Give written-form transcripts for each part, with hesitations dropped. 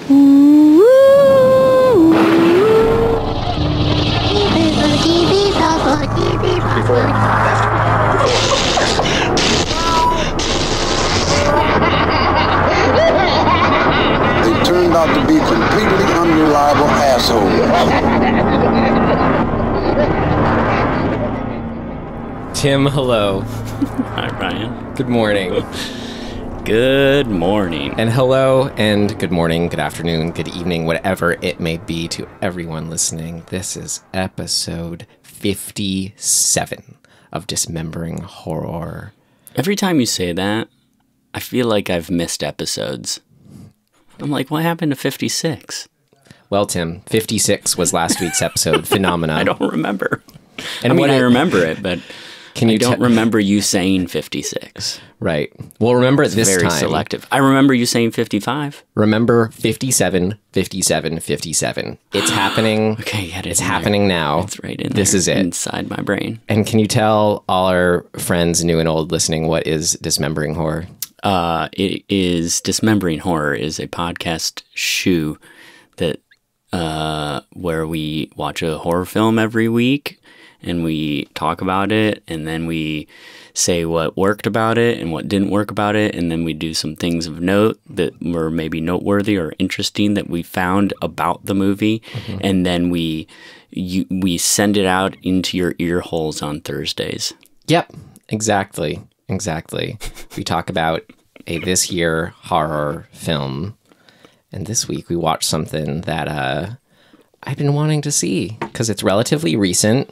They turned out to be completely unreliable assholes. Tim, hello. Hi, Ryan. Good morning. Good morning. And hello and good morning, good afternoon, good evening, whatever it may be to everyone listening. This is episode 57 of Dismembering Horror. Every time you say that, I feel like I've missed episodes. I'm like, what happened to 56? Well, Tim, 56 was last week's episode, Phenomena. I don't remember. And I remember it, but I don't remember you saying 56. Right. Well, remember this very time. Very selective. I remember you saying 55. Remember 57, 57, 57. It's happening. Okay, it's happening now. It's right in there. This is it. Inside my brain. And can you tell all our friends, new and old, listening, what is Dismembering Horror? It is Dismembering Horror is a podcast show that where we watch a horror film every week and we talk about it, and then we say what worked about it and what didn't work about it, and then we do some things of note that were maybe noteworthy or interesting that we found about the movie, and then we send it out into your ear holes on Thursdays. Yep, exactly. We talk about a this year horror film, and this week we watched something that I've been wanting to see because it's relatively recent.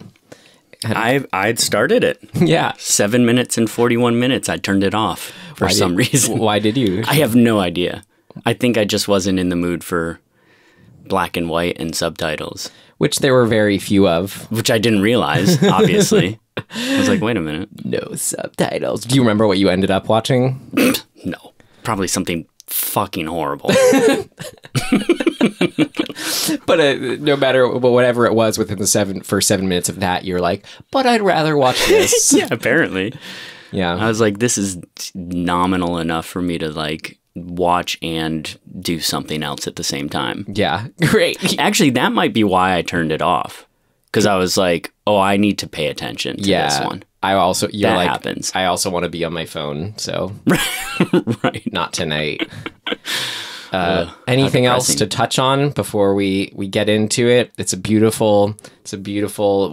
I'd started it. Yeah. 7 minutes and 41 minutes. I turned it off for some reason. Why did you? I have no idea. I think I just wasn't in the mood for black and white and subtitles. Which there were very few of. Which I didn't realize, obviously. I was like, wait a minute. No subtitles. Do you remember what you ended up watching? No. Probably something fucking horrible. But no matter whatever it was within the first 7 minutes of that, you're like, but I'd rather watch this. Yeah, apparently. Yeah. I was like, this is nominal enough for me to like watch and do something else at the same time. Yeah, great. Actually, that might be why I turned it off. Because I was like, oh, I need to pay attention to this one. I also, happens. I also want to be on my phone, so. Right. Not tonight. Anything else to touch on before we get into it? It's a beautiful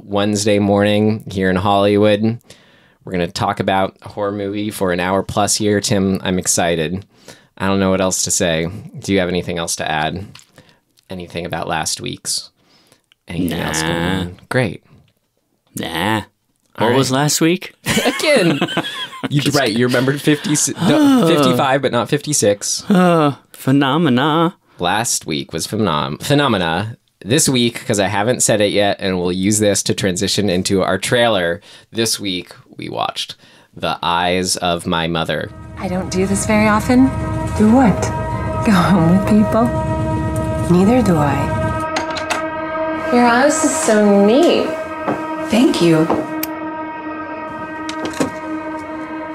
Wednesday morning here in Hollywood. We're going to talk about a horror movie for an hour plus here. Tim, I'm excited. I don't know what else to say. Do you have anything else to add? Anything about last week's? Anything else going on? Great. Nah. What was last week? Again. Right. You remembered 55, but not 56. Phenomena. Last week was Phenomena. This week, because I haven't said it yet, and we'll use this to transition into our trailer, this week we watched The Eyes of My Mother. I don't do this very often. Do what? Go home with people? Neither do I. Your house is so neat. Thank you.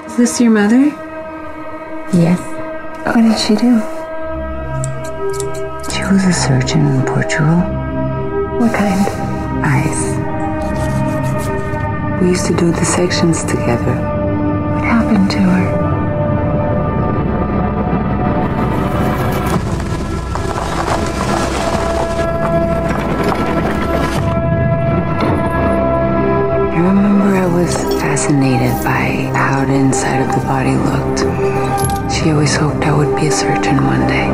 Is this your mother? Yes. What did she do? She was a surgeon in Portugal. What kind? Eyes. We used to do dissections together. What happened to her? I remember I was fascinated by how the inside of the body looked. She always hoped I would be a surgeon one day.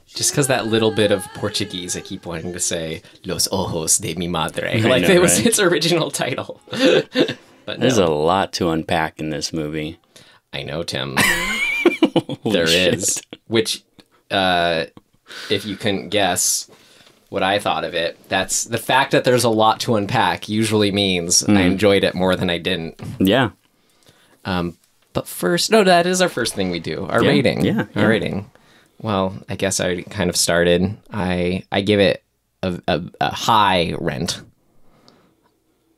Just because that little bit of Portuguese, I keep wanting to say Los ojos de mi madre. Like it was its original title. But there's a lot to unpack in this movie. I know, Tim. There is. Which, if you couldn't guess what I thought of it, that's the fact that there's a lot to unpack usually means I enjoyed it more than I didn't. Yeah. But first, no, that is our first thing we do. Our rating. Yeah. Our rating. Well, I guess I kind of started. I give it a high rent.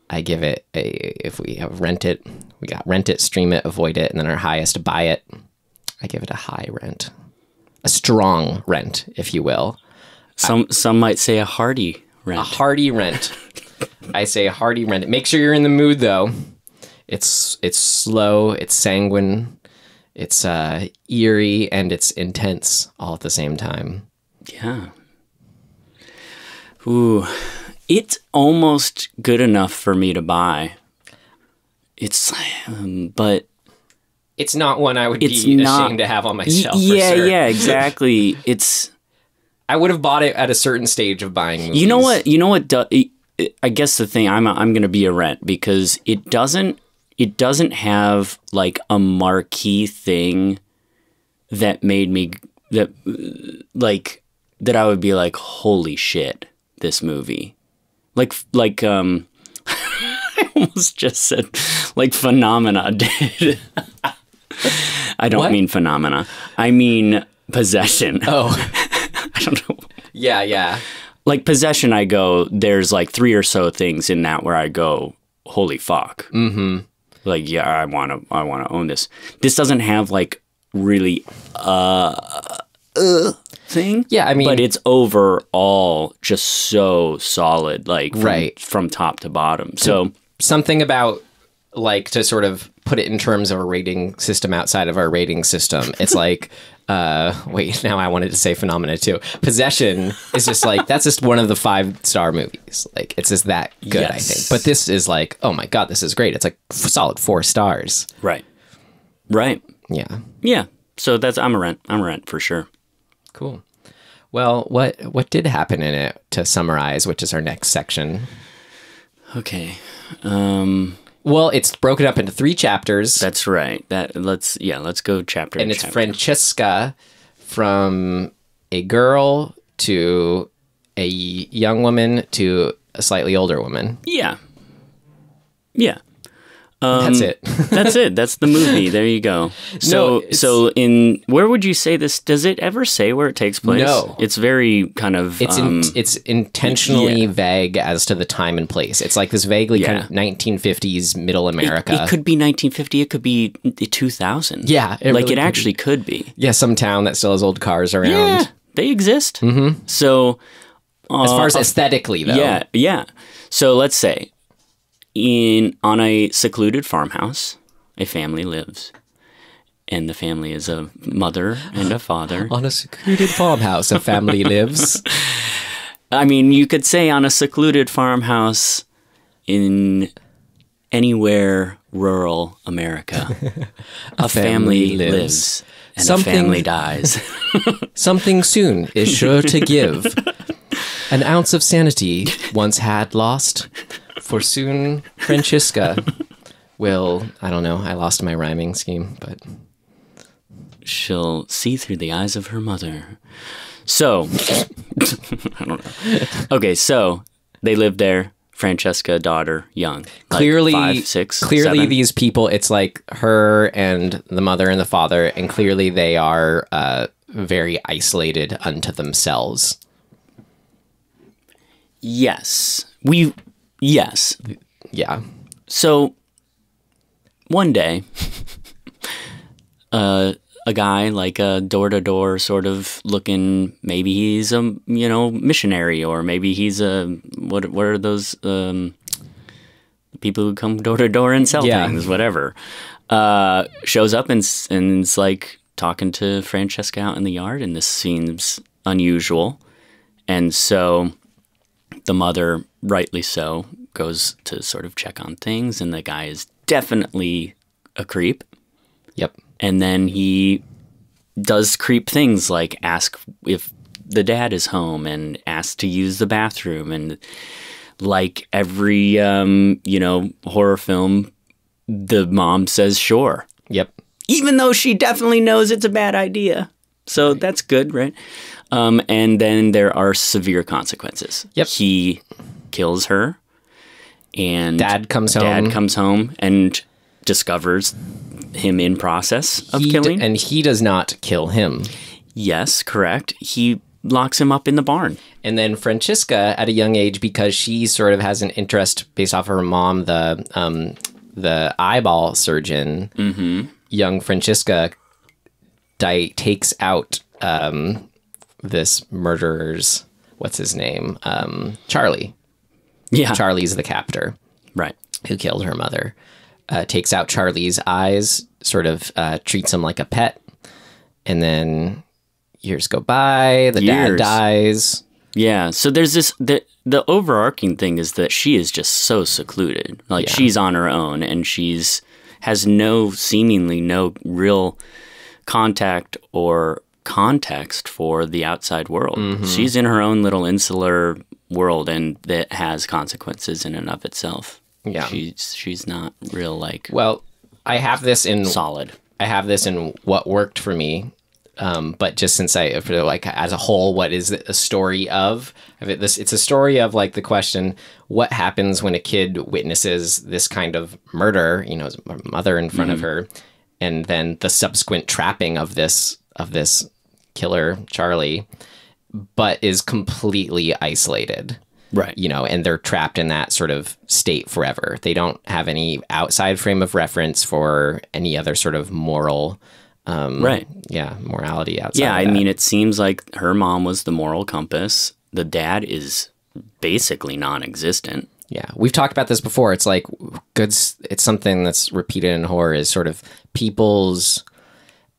I give it if we have rent it, we got rent it, stream it, avoid it, and then our highest buy it. I give it a high rent, a strong rent, if you will. Some might say a hearty rent. A hearty rent. I say a hearty rent. Make sure you're in the mood though. It's slow, it's sanguine, it's eerie, and it's intense all at the same time. Yeah. Ooh, it's almost good enough for me to buy. It's, but it's not one I would be ashamed to have on my shelf. Yeah, for sure. yeah, exactly. I would have bought it at a certain stage of buying movies. You know what? I guess the thing I'm going to be a rent because it doesn't have like a marquee thing that made me that I would be like, holy shit, this movie. Like I almost just said like Phenomena did. I don't mean Phenomena. I mean Possession. Oh. I don't know. Yeah. Like Possession, I go, there's like 3 or so things in that where I go, holy fuck. Mm-hmm. Like, yeah, I want to own this. This doesn't have like really thing. Yeah, I mean, but it's overall just so solid, like from top to bottom. So something about like to sort of put it in terms of a rating system outside of our rating system. It's like, wait, now I wanted to say Phenomena too. Possession is just like, that's just one of the 5-star movies. Like, it's just that good, yes. I think. But this is like, oh my God, this is great. It's like solid 4 stars. Right. Yeah. Yeah. So I'm a rent for sure. Cool. Well, what did happen in it to summarize, which is our next section? Okay. Well, it's broken up into 3 chapters. That's right. Let's go chapter. And it's Francesca from a girl to a young woman to a slightly older woman. Yeah. That's it. That's it. That's the movie. There you go. So where would you say this? Does it ever say where it takes place? No. It's very kind of. It's intentionally vague as to the time and place. It's like this vaguely kind of 1950s middle America. It could be 1950. It could be 2000. Yeah, it actually could be. Yeah, some town that still has old cars around. Yeah, they exist. Mm-hmm. So as far as aesthetically, though. Yeah. So let's say. On a secluded farmhouse, a family lives. And the family is a mother and a father. On a secluded farmhouse, a family lives. I mean, you could say on a secluded farmhouse in anywhere rural America, a family lives and a family dies. Something soon is sure to give. An ounce of sanity once had lost. For soon, Francesca will, I don't know, I lost my rhyming scheme, but... She'll see through the eyes of her mother. So, I don't know. Okay, so they live there, Francesca, daughter, young. Clearly, like 5, 6, clearly 7. These people, it's like her and the mother and the father, and clearly they are very isolated unto themselves. Yes. Yes. Yeah. So one day, a guy like a door-to-door sort of looking, maybe he's a, missionary, or maybe he's what are those people who come door-to-door and sell things, whatever, shows up and is like talking to Francesca out in the yard, and this seems unusual. And so the mother, rightly so, goes to sort of check on things, and the guy is definitely a creep. Yep. And then he does creep things like ask if the dad is home and ask to use the bathroom. And like every, horror film, the mom says sure. Yep. Even though she definitely knows it's a bad idea. So that's good, right? And then there are severe consequences. Yep. He kills her, and Dad comes home and discovers him in process of killing. And he does not kill him. Yes, correct. He locks him up in the barn. And then Francesca, at a young age, because she sort of has an interest based off of her mom, the eyeball surgeon, young Francesca takes out this murderer's, what's his name? Charlie. Yeah. Charlie's the captor. Right. Who killed her mother. Takes out Charlie's eyes, sort of treats him like a pet. And then years go by, the dad dies. Yeah, so there's this, the overarching thing is that she is just so secluded. Like, she's on her own, and has seemingly no real contact or context for the outside world. She's in her own little insular world, and that has consequences in and of itself. Yeah. She's not real, like, well, I have this in solid. I have this in what worked for me. But just since like as a whole, what is it a story of? It's a story of like the question, what happens when a kid witnesses this kind of murder, his mother in front of her, and then the subsequent trapping of this killer, Charlie, but is completely isolated. Right. And they're trapped in that sort of state forever. They don't have any outside frame of reference for any other sort of moral right. Yeah, morality outside. Yeah, of that. I mean, it seems like her mom was the moral compass. The dad is basically non-existent. Yeah, we've talked about this before. It's like it's something that's repeated in horror is sort of people's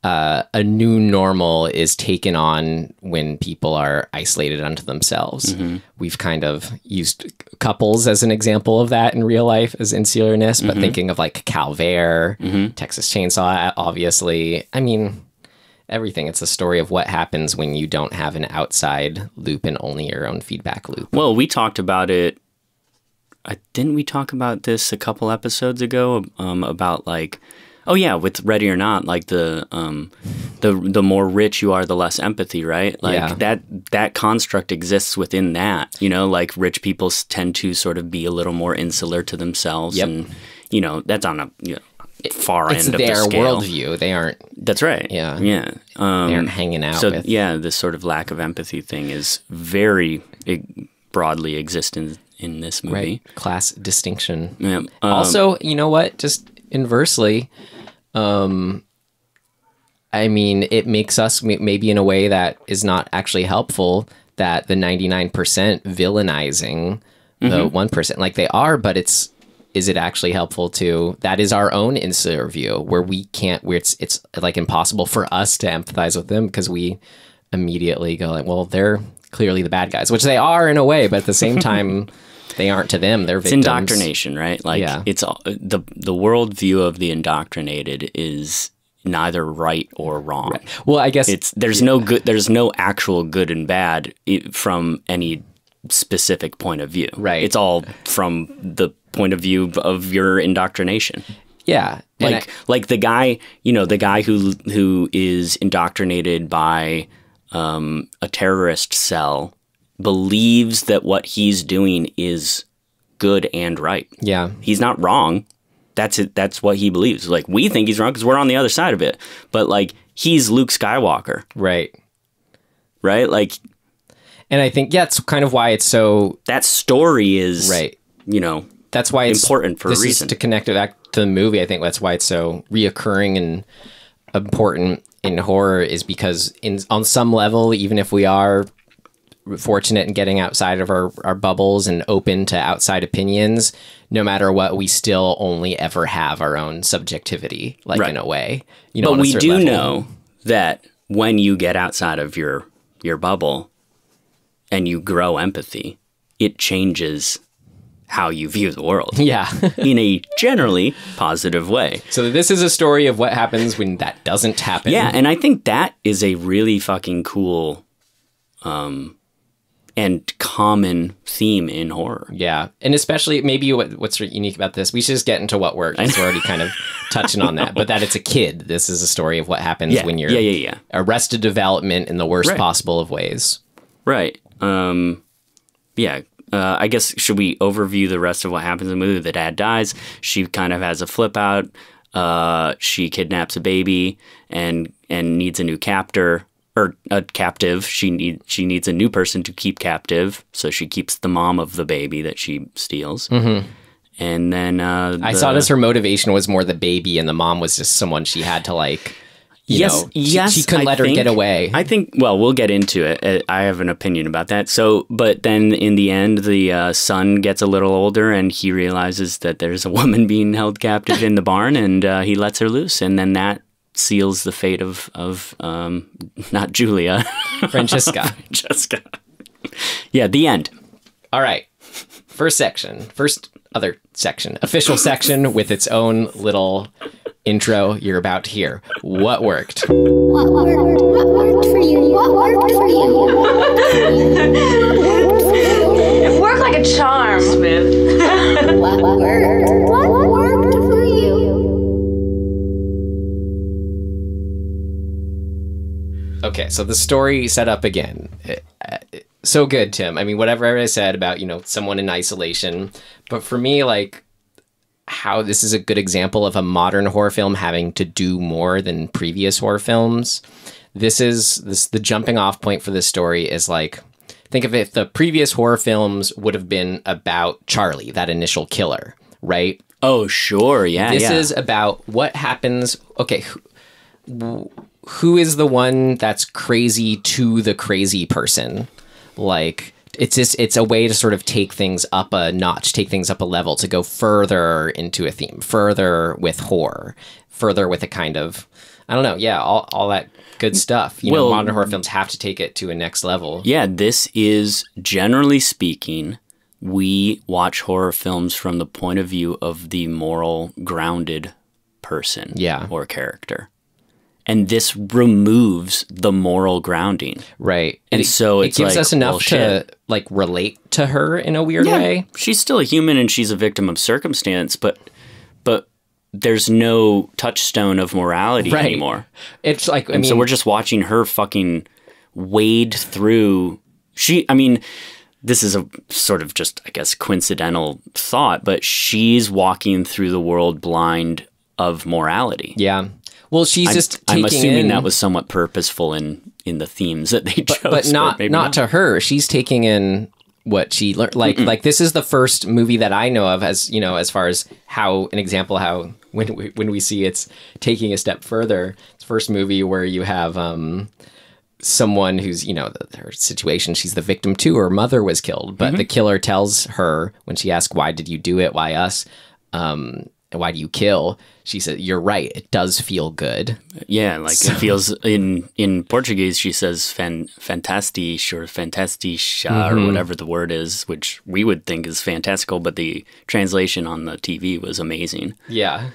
a new normal is taken on when people are isolated unto themselves. We've kind of used couples as an example of that in real life as insularness, but thinking of like Calvaire, Texas Chainsaw, obviously. I mean, everything. It's a story of what happens when you don't have an outside loop and only your own feedback loop. Well, we talked about it. Didn't we talk about this a couple episodes ago about like, oh yeah, with Ready or Not, like the more rich you are, the less empathy, right? Like that construct exists within that, like rich people tend to sort of be a little more insular to themselves. Yep. And, that's on a far end of the scale. It's their worldview. They aren't. That's right. Yeah. Yeah. They aren't hanging out with. Yeah, this sort of lack of empathy thing is very broadly existent in this movie. Right. Class distinction. Yeah. Also, you know what? Just inversely, I mean, it makes us maybe in a way that is not actually helpful that the 99% villainizing the 1%, like they are, but is it actually helpful to, that is our own insular view where it's like impossible for us to empathize with them because we immediately go like, well, they're clearly the bad guys, which they are in a way, but at the same time, they aren't to them. They're victims. It's indoctrination, right? Like it's the worldview of the indoctrinated is neither right or wrong. Right. Well, I guess there's no good. There's no actual good and bad from any specific point of view. Right. It's all from the point of view of your indoctrination. Yeah. Like the guy, the guy who is indoctrinated by a terrorist cell believes that what he's doing is good and right. Yeah. He's not wrong. That's it. That's what he believes. Like, we think he's wrong because we're on the other side of it. But, like, he's Luke Skywalker. Right. Right? Like... And I think, it's kind of why it's so... That story is, right. That's why it's important for a reason. To connect it back to the movie, I think that's why it's so reoccurring and important in horror is because on some level, even if we are fortunate in getting outside of our bubbles and open to outside opinions, no matter what, we still only ever have our own subjectivity, like in a way. But we do know that when you get outside of your bubble and you grow empathy, it changes how you view the world. Yeah. In a generally positive way. So this is a story of what happens when that doesn't happen. Yeah, and I think that is a really fucking cool and common theme in horror. Yeah, and especially maybe what's unique about this, we should just get into what works. We're already kind of touching on that, but that it's a kid. This is a story of what happens when you're arrested development in the worst possible of ways. Right. I guess, should we overview the rest of what happens in the movie? The dad dies. She kind of has a flip out. She kidnaps a baby and needs a new captor. or a captive. She needs a new person to keep captive, so she keeps the mom of the baby that she steals. Mm-hmm. And then I saw it as her motivation was more the baby, and the mom was just someone she had to like. Yes, she couldn't let her get away. I think. Well, we'll get into it. I have an opinion about that. So, but then in the end, the son gets a little older, and he realizes that there's a woman being held captive in the barn, and he lets her loose, and then that seals the fate of not Julia, Francesca. Francesca. Yeah, the end. All right. First other section, official section with its own little intro you're about to hear. What worked? What worked for you? What worked for you? It worked like a charm. Smith. What worked? What worked for you? Okay, so the story set up again. So good, Tim. I mean, whatever I said about, someone in isolation, but for me, like, how this is a good example of a modern horror film having to do more than previous horror films. The jumping off point for this story is like, think of it, if the previous horror films would have been about Charlie, that initial killer, right? Oh, sure. Yeah. This is about what happens. Okay. Who is the one that's crazy to the crazy person? Like, it's a way to sort of take things up a notch, take things up a level, to go further into a theme, further with horror, further with a kind of, I don't know, yeah, all that good stuff. Modern horror films have to take it to a next level. Yeah, this is, generally speaking, we watch horror films from the point of view of the moral, grounded person or character. And this removes the moral grounding. Right. And so it gives us enough to like relate to her in a weird way. She's still a human and she's a victim of circumstance, but there's no touchstone of morality anymore. It's like, so we're just watching her fucking wade through. This is a sort of just, I guess, coincidental thought, but she's walking through the world blind of morality. Yeah. Well, I'm assuming that was somewhat purposeful in the themes that they chose, but not to her. She's taking in what she learned. Like this is the first movie that I know of, as as far as how when we see it's taking a step further. It's the first movie where you have someone who's her situation. She's the victim too. Her mother was killed, but the killer tells her when she asks, "Why did you do it? Why us? Why do you kill?" She said, "You're right. It does feel good." Yeah, like it feels in Portuguese. She says "fantástico" or "fantastica" or whatever the word is, which we would think is fantastical, but the translation on the TV was amazing. Yeah.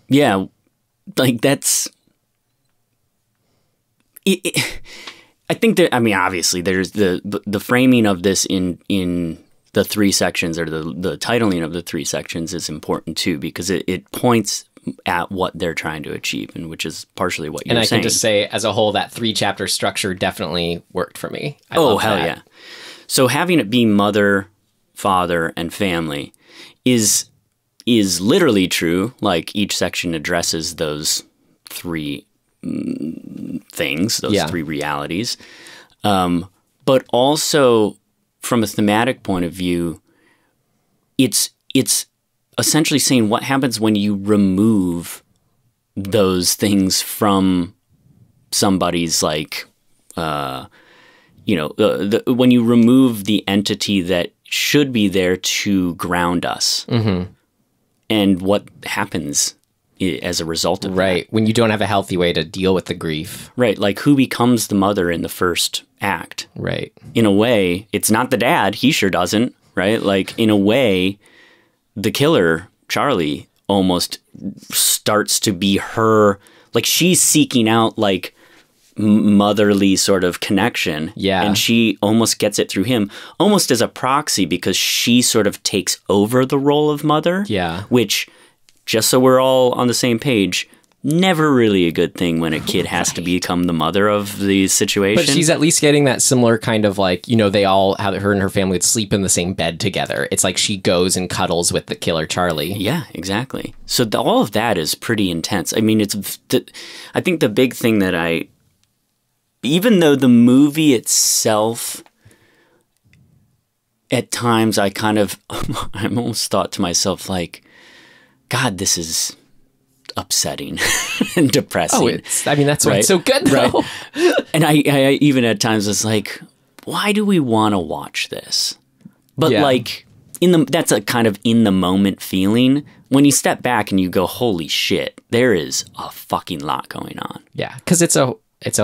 Yeah, like that's. I think that obviously there's the framing of this in the three sections, or the titling of the three sections, is important too, because it points at what they're trying to achieve, and which is partially what you're saying. And I can just say, as a whole, that 3-chapter structure definitely worked for me. Hell yeah. So having it be mother, father, and family is literally true. Like, each section addresses those three things, those three realities. But also, from a thematic point of view, it's essentially saying what happens when you remove those things from somebody's, like, when you remove the entity that should be there to ground us, and what happens as a result of that. Right, when you don't have a healthy way to deal with the grief. Right, like who becomes the mother in the first act. Right. In a way, it's not the dad. He sure doesn't, right? Like, in a way, the killer, Charlie, almost starts to be her, like, she's seeking out, like, motherly sort of connection. Yeah. And she almost gets it through him, almost as a proxy, because she sort of takes over the role of mother. Yeah. Which, just so we're all on the same page, never really a good thing when a kid has to become the mother of the situation. But she's at least getting that similar kind of, like, they all, her and her family would sleep in the same bed together. It's like she goes and cuddles with the killer Charlie. Yeah, exactly. So all of that is pretty intense. I mean, I think the big thing that I even though the movie itself, at times I almost thought to myself, like, God, this is upsetting and depressing. That's why it's so good, though. Right? And I even at times was like, why do we want to watch this? But like, that's a kind of in the moment feeling. When you step back and you go, holy shit, there is a fucking lot going on. Yeah, because it's a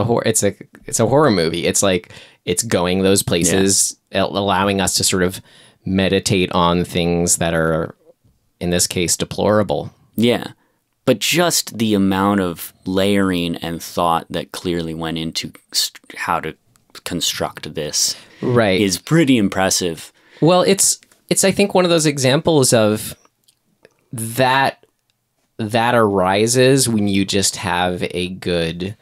horror movie. It's like, it's going those places, allowing us to sort of meditate on things that are, in this case, deplorable. Yeah. But just the amount of layering and thought that clearly went into how to construct this is pretty impressive. Well, it's I think one of those examples of that arises when you just have a good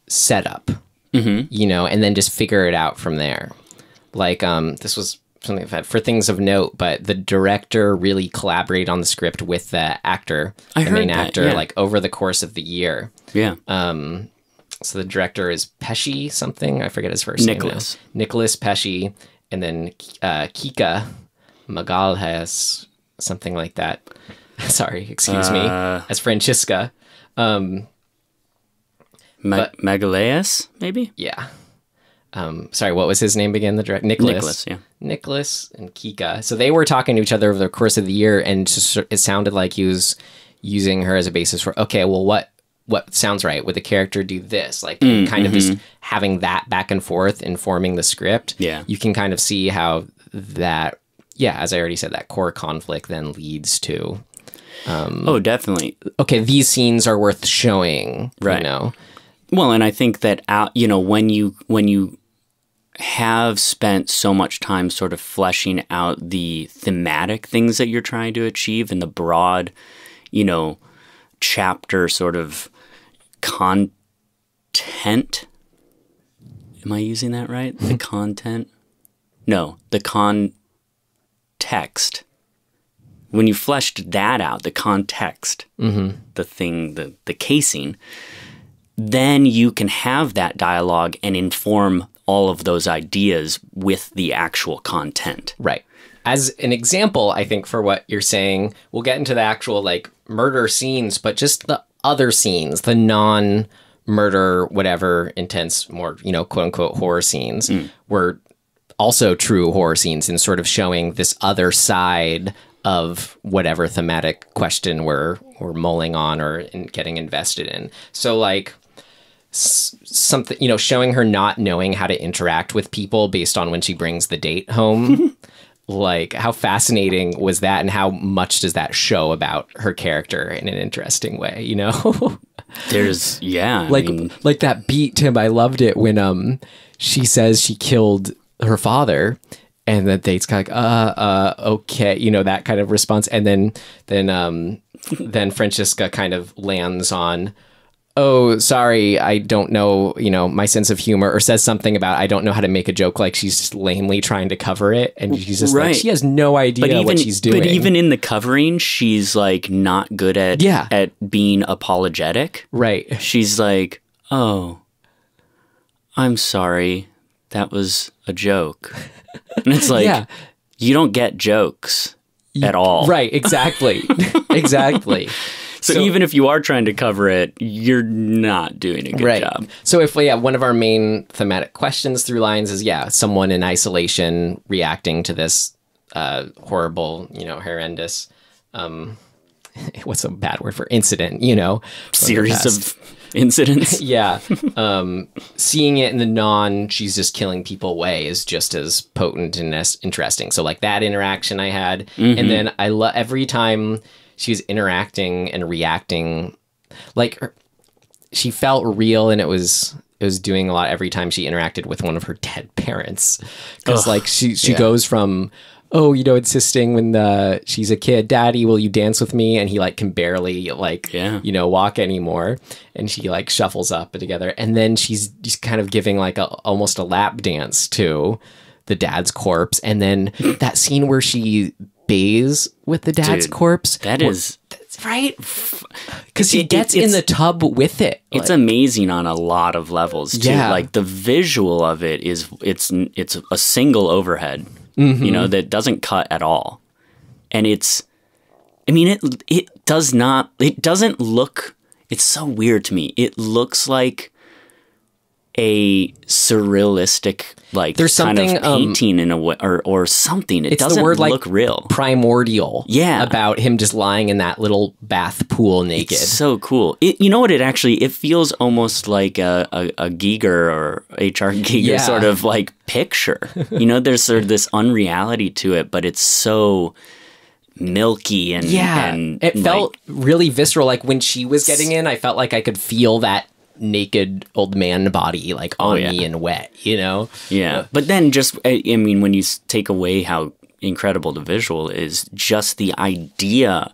setup, you know, and then just figure it out from there. Like, this was something I've had for things of note, but the director really collaborated on the script with the actor, main actor, like over the course of the year. Yeah. So the director is Pesce something. I forget his first name. Nicolas Pesce, and then Kika Magalhaes, something like that. Sorry, excuse me, as Francisca. Magalhaes, maybe? Yeah. Sorry, what was his name again? The director? Nicolas, yeah. Nicolas and Kika. So they were talking to each other over the course of the year, and it sounded like he was using her as a basis for, okay, well, what sounds right? Would the character do this? Like, kind of just having that back and forth informing the script. Yeah. You can kind of see how that, as I already said, that core conflict then leads to... oh, definitely. Okay, these scenes are worth showing, right? You know? Well, and I think that, you know, when you have spent so much time sort of fleshing out the thematic things that you're trying to achieve and the broad, you know, chapter sort of content. Am I using that right? The content? No, the context. When you fleshed that out, the context, the thing, the casing, then you can have that dialogue and inform all of those ideas with the actual content. Right. As an example, I think, for what you're saying, we'll get into the actual, like, murder scenes, but just the other scenes, the non-murder, whatever, intense, more, you know, quote-unquote horror scenes, were also true horror scenes in sort of showing this other side of whatever thematic question we're mulling on or getting invested in. So, like, something, you know, showing her not knowing how to interact with people based on when she brings the date home. Like, how fascinating was that, and how much does that show about her character in an interesting way, you know? There's, like that beat, Tim, I loved it when she says she killed her father, and that date's kind of like, okay, you know, that kind of response. And then Francisca kind of lands on, oh, sorry, I don't know, you know, my sense of humor, or says something about, I don't know how to make a joke, like she's just lamely trying to cover it. And she's just like, she has no idea what she's doing. But even in the covering, she's like not good at being apologetic. Right. She's like, oh, I'm sorry. That was a joke. And it's like, you don't get jokes at all. Right, exactly. Exactly. So even if you are trying to cover it, you're not doing a good job. So if one of our main thematic questions through lines is, someone in isolation reacting to this horrible, you know, horrendous, what's a bad word for incident, you know? Series of incidents. Seeing it in the she's just killing people way is just as potent and as interesting. So like that interaction I had. And then I love every time she was interacting and reacting, like she felt real, and it was doing a lot every time she interacted with one of her dead parents. Because like she goes from, oh, you know, insisting when she's a kid, Daddy, will you dance with me? And he like can barely like, you know, walk anymore. And she like shuffles up together. And then she's just kind of giving like almost a lap dance to the dad's corpse. And then that scene where she bathes with the dad's corpse. right? Because he gets in the tub with it. It's amazing on a lot of levels too. Yeah. Like the visual of it is it's a single overhead, you know, that doesn't cut at all. And it doesn't look, it's so weird to me. It looks like a surrealistic, like, there's something, kind of painting in a way, or something. It it's doesn't the word, look real. Primordial. Yeah. About him just lying in that little bath pool naked. It's so cool. You know what? It feels almost like a Giger or H.R. Giger sort of like picture. You know, there's sort of this unreality to it, but it's so milky and it felt really visceral. Like when she was getting in, I felt like I could feel that naked old man body like on me and wet, you know? Yeah. But then just, I mean, when you take away how incredible the visual is, just the idea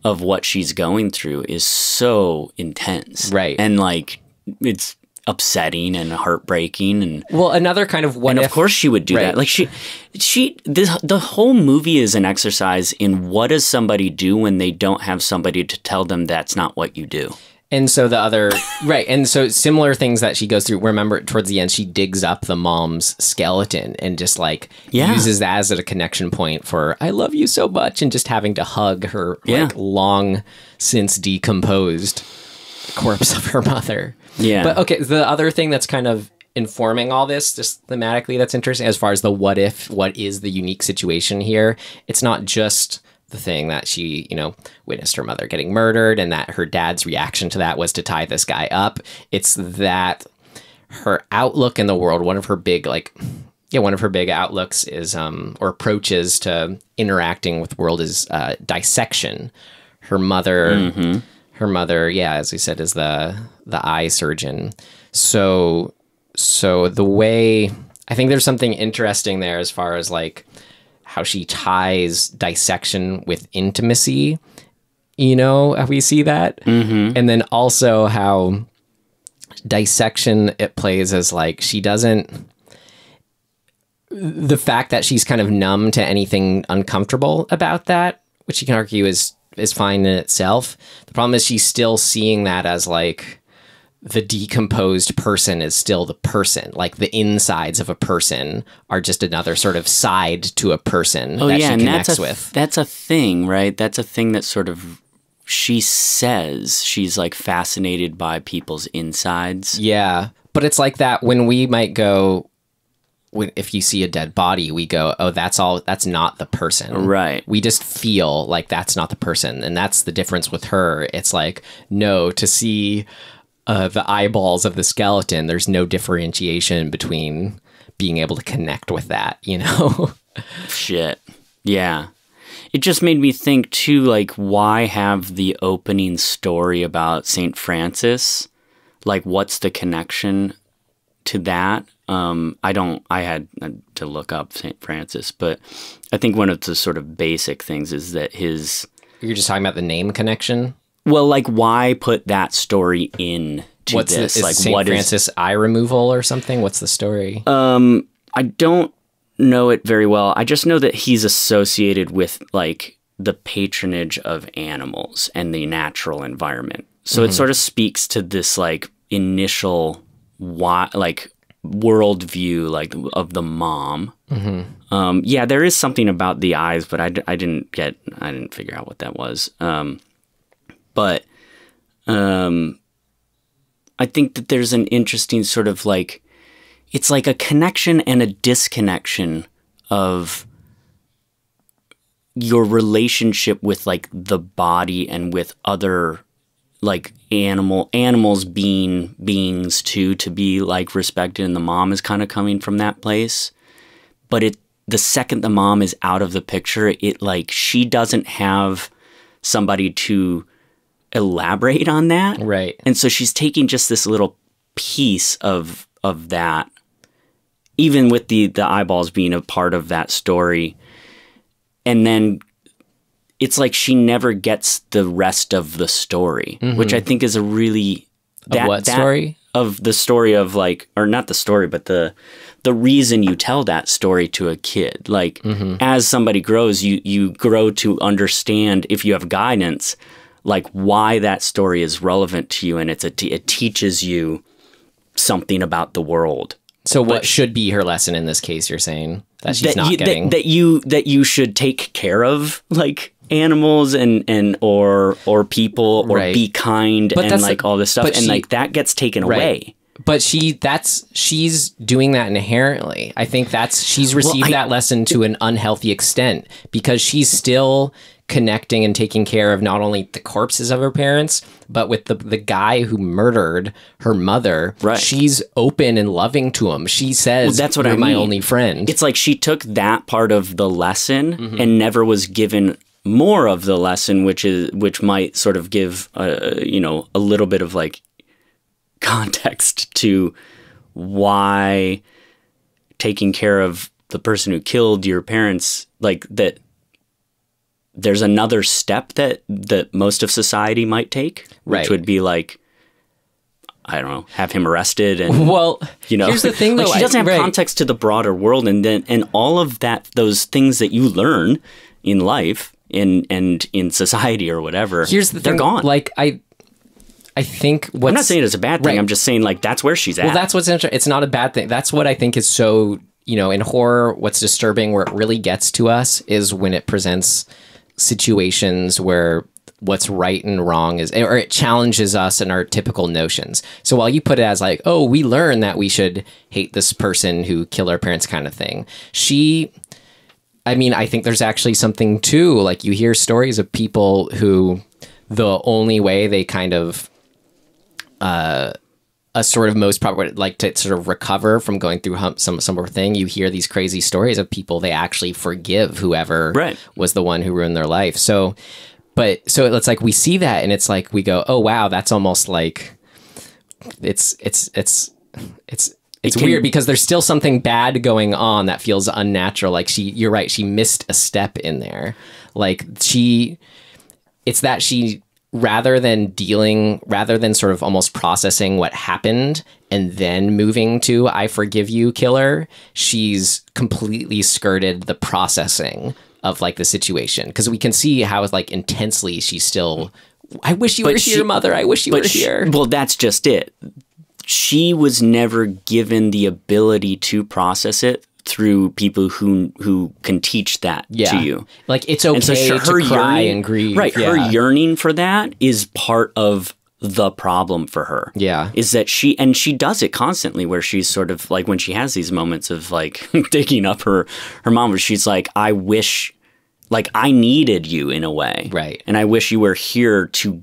of what she's going through is so intense. Right. And like, it's upsetting and heartbreaking. And well, another kind of of course she would do that. Like the whole movie is an exercise in what does somebody do when they don't have somebody to tell them that's not what you do. And so the other, right. And so similar things that she goes through, remember towards the end, she digs up the mom's skeleton and just like uses that as a connection point for, I love you so much. And just having to hug her like long since decomposed corpse of her mother. Yeah. But okay, the other thing that's kind of informing all this, just thematically, that's interesting as far as the what is the unique situation here. It's not just the thing that she, you know, witnessed her mother getting murdered and that her dad's reaction to that was to tie this guy up. It's that her outlook in the world, one of her big outlooks is, or approaches to interacting with the world is dissection. Her mother, as we said, is the eye surgeon. So the way, I think there's something interesting there as far as like how she ties dissection with intimacy, you know, how we see that. And then also how dissection, it plays as like, she doesn't, the fact that she's kind of numb to anything uncomfortable about that, which you can argue is fine in itself. The problem is she's still seeing that as like, the decomposed person is still the person. Like the insides of a person are just another sort of side to a person that she connects with. That's a thing, right? That's a thing that sort of, she says she's like fascinated by people's insides. Yeah. But it's like that when we might go, if you see a dead body, we go, oh, that's not the person. Right. We just feel like that's not the person. And that's the difference with her. It's like, no, to see the eyeballs of the skeleton, there's no differentiation between being able to connect with that, you know? Shit. Yeah. It just made me think too, like, why have the opening story about St. Francis? Like, what's the connection to that? I had to look up St. Francis, but I think one of the sort of basic things is that You're just talking about the name connection? Well, like, why put that story in to this? Like, St. Francis eye removal or something? What's the story? I don't know it very well. I just know that he's associated with, like, the patronage of animals and the natural environment. So it sort of speaks to this, like, initial, like, worldview, like, of the mom. Yeah, there is something about the eyes, but I didn't figure out what that was. But I think that there's an interesting sort of like, it's like a connection and a disconnection of your relationship with like the body and with other like animals being beings too, to be like respected. And the mom is kind of coming from that place. But the second the mom is out of the picture, it like, she doesn't have somebody to elaborate on that. Right. And so she's taking just this little piece of that, even with the eyeballs being a part of that story. And then it's like she never gets the rest of the story, which I think is a really... story? Of the story of like, or not the story, but the reason you tell that story to a kid. Like, as somebody grows, you grow to understand, if you have guidance, like why that story is relevant to you, and it teaches you something about the world. So what should be her lesson in this case? You're saying that she's not getting that you should take care of like animals and or people, or be kind, and like all this stuff, and like that gets taken away. But she's doing that inherently. I think she's received that lesson to an unhealthy extent, because she's still connecting and taking care of not only the corpses of her parents, but with the guy who murdered her mother. Right. She's open and loving to him. She says, that's what "You're I mean. my only friend." It's like she took that part of the lesson and never was given more of the lesson, which might sort of give a little bit of like context to why taking care of the person who killed your parents, like that there's another step that most of society might take, which would be like, I don't know, have him arrested. And here's the thing, like though, she doesn't have context to the broader world, and all of that, those things that you learn in life and in society or whatever, here's the they're thing, gone. like I think I'm not saying it's a bad thing. I'm just saying like that's where she's at. Well, that's what's interesting. It's not a bad thing. That's what I think is so, in horror, what's disturbing, where it really gets to us, is when it presents situations where what's right and wrong or it challenges us in our typical notions. So while you put it as like, oh, we learn that we should hate this person who killed our parents kind of thing, I think there's actually something too, like you hear stories of people who the only way they kind of a sort of most probably like to sort of recover from going through some sort of thing. You hear these crazy stories of people, they actually forgive whoever was the one who ruined their life. So it's like we see that and it's like we go, oh wow, that's almost like it's weird, because there's still something bad going on that feels unnatural. Like you're right, she missed a step in there. Like it's that she, rather than sort of almost processing what happened and then moving to I forgive you, killer, she's completely skirted the processing of like the situation, because we can see how like intensely she's still, I wish you were here, mother, I wish you were here. Well, that's just it. She was never given the ability to process it through people who can teach that to you. Like it's okay to cry and grieve. Right. Yeah. Her yearning for that is part of the problem for her. Yeah. Is that she does it constantly, where she's sort of like, when she has these moments of like digging up her mom, where she's like, I wish, like I needed you in a way. Right. And I wish you were here to